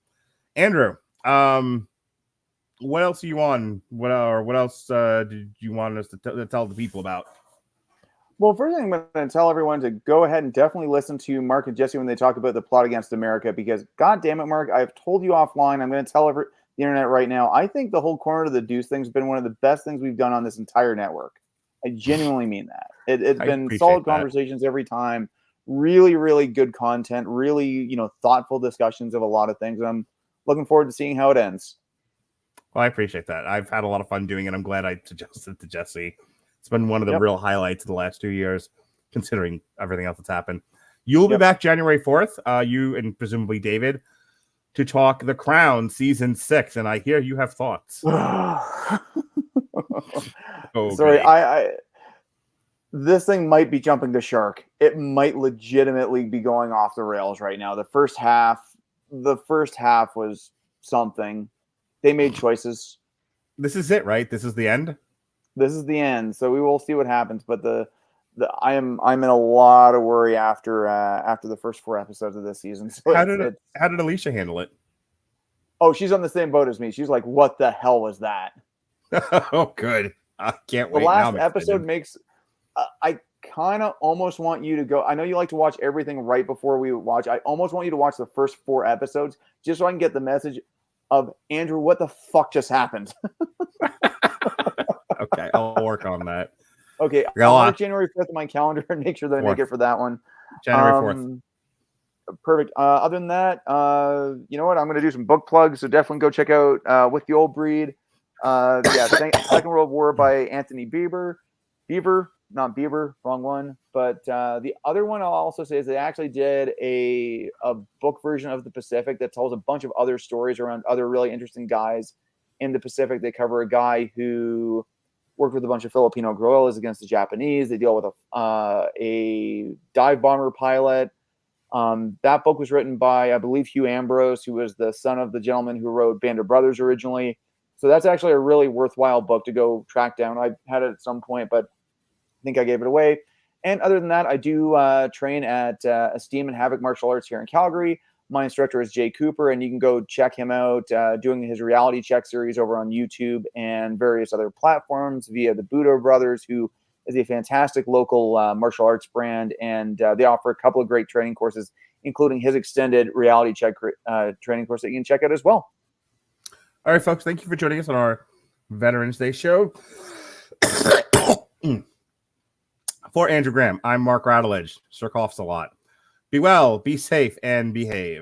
[SPEAKER 1] Andrew, what else are you on? What else did you want us to tell the people about?
[SPEAKER 5] Well, first thing I'm going to tell everyone to go ahead and definitely listen to Mark and Jesse when they talk about The Plot Against America, because God damn it, Mark, I've told you offline, I'm going to tell the internet right now, I think the whole Corner to the Deuce thing's been one of the best things we've done on this entire network. I genuinely mean that. It's been solid conversations every time. Really, really good content. Really, thoughtful discussions of a lot of things. And I'm looking forward to seeing how it ends.
[SPEAKER 1] Well, I appreciate that. I've had a lot of fun doing it. I'm glad I suggested it to Jesse. It's been one of the real highlights of the last 2 years, considering everything else that's happened. You'll be back January 4th, you and presumably David, to talk The Crown Season 6. And I hear you have thoughts.
[SPEAKER 5] Sorry, this thing might be jumping the shark. It might legitimately be going off the rails right now. The first half was something. They made choices.
[SPEAKER 1] This is it, right? This is the end?
[SPEAKER 5] This is the end. So we will see what happens. But I'm in a lot of worry after the first 4 episodes of this season. So
[SPEAKER 1] how did Alicia handle it?
[SPEAKER 5] Oh, she's on the same boat as me. She's like, what the hell was that?
[SPEAKER 1] Oh, good. I can't wait.
[SPEAKER 5] The last episode makes... I kind of almost want you to go. I know you like to watch everything right before we watch. I almost want you to watch the first 4 episodes just so I can get the message of, Andrew, what the fuck just happened?
[SPEAKER 1] Okay, I'll work on that.
[SPEAKER 5] Okay, I'll mark January 5th on my calendar and make sure that I make it for that one.
[SPEAKER 1] January 4th.
[SPEAKER 5] Perfect. Other than that, you know what? I'm going to do some book plugs, so definitely go check out With the Old Breed. Second World War by Anthony Beaver, not Beaver, wrong one. But the other one I'll also say is they actually did a book version of the Pacific that tells a bunch of other stories around other really interesting guys in the Pacific. They cover a guy who worked with a bunch of Filipino guerrillas against the Japanese. They deal with a dive bomber pilot. That book was written by, I believe, Hugh Ambrose, who was the son of the gentleman who wrote Band of Brothers originally. So that's actually a really worthwhile book to go track down. I had it at some point, but I think I gave it away. And other than that, I do train at Esteem and Havoc Martial Arts here in Calgary. My instructor is Jay Cooper, and you can go check him out doing his reality check series over on YouTube and various other platforms via the Budo Brothers, who is a fantastic local martial arts brand, and they offer a couple of great training courses, including his extended reality check training course that you can check out as well.
[SPEAKER 1] All right, folks, thank you for joining us on our Veterans Day show. For Andrew Graham, I'm Mark Radulich. Sir coughs a lot. Be well, be safe, and behave.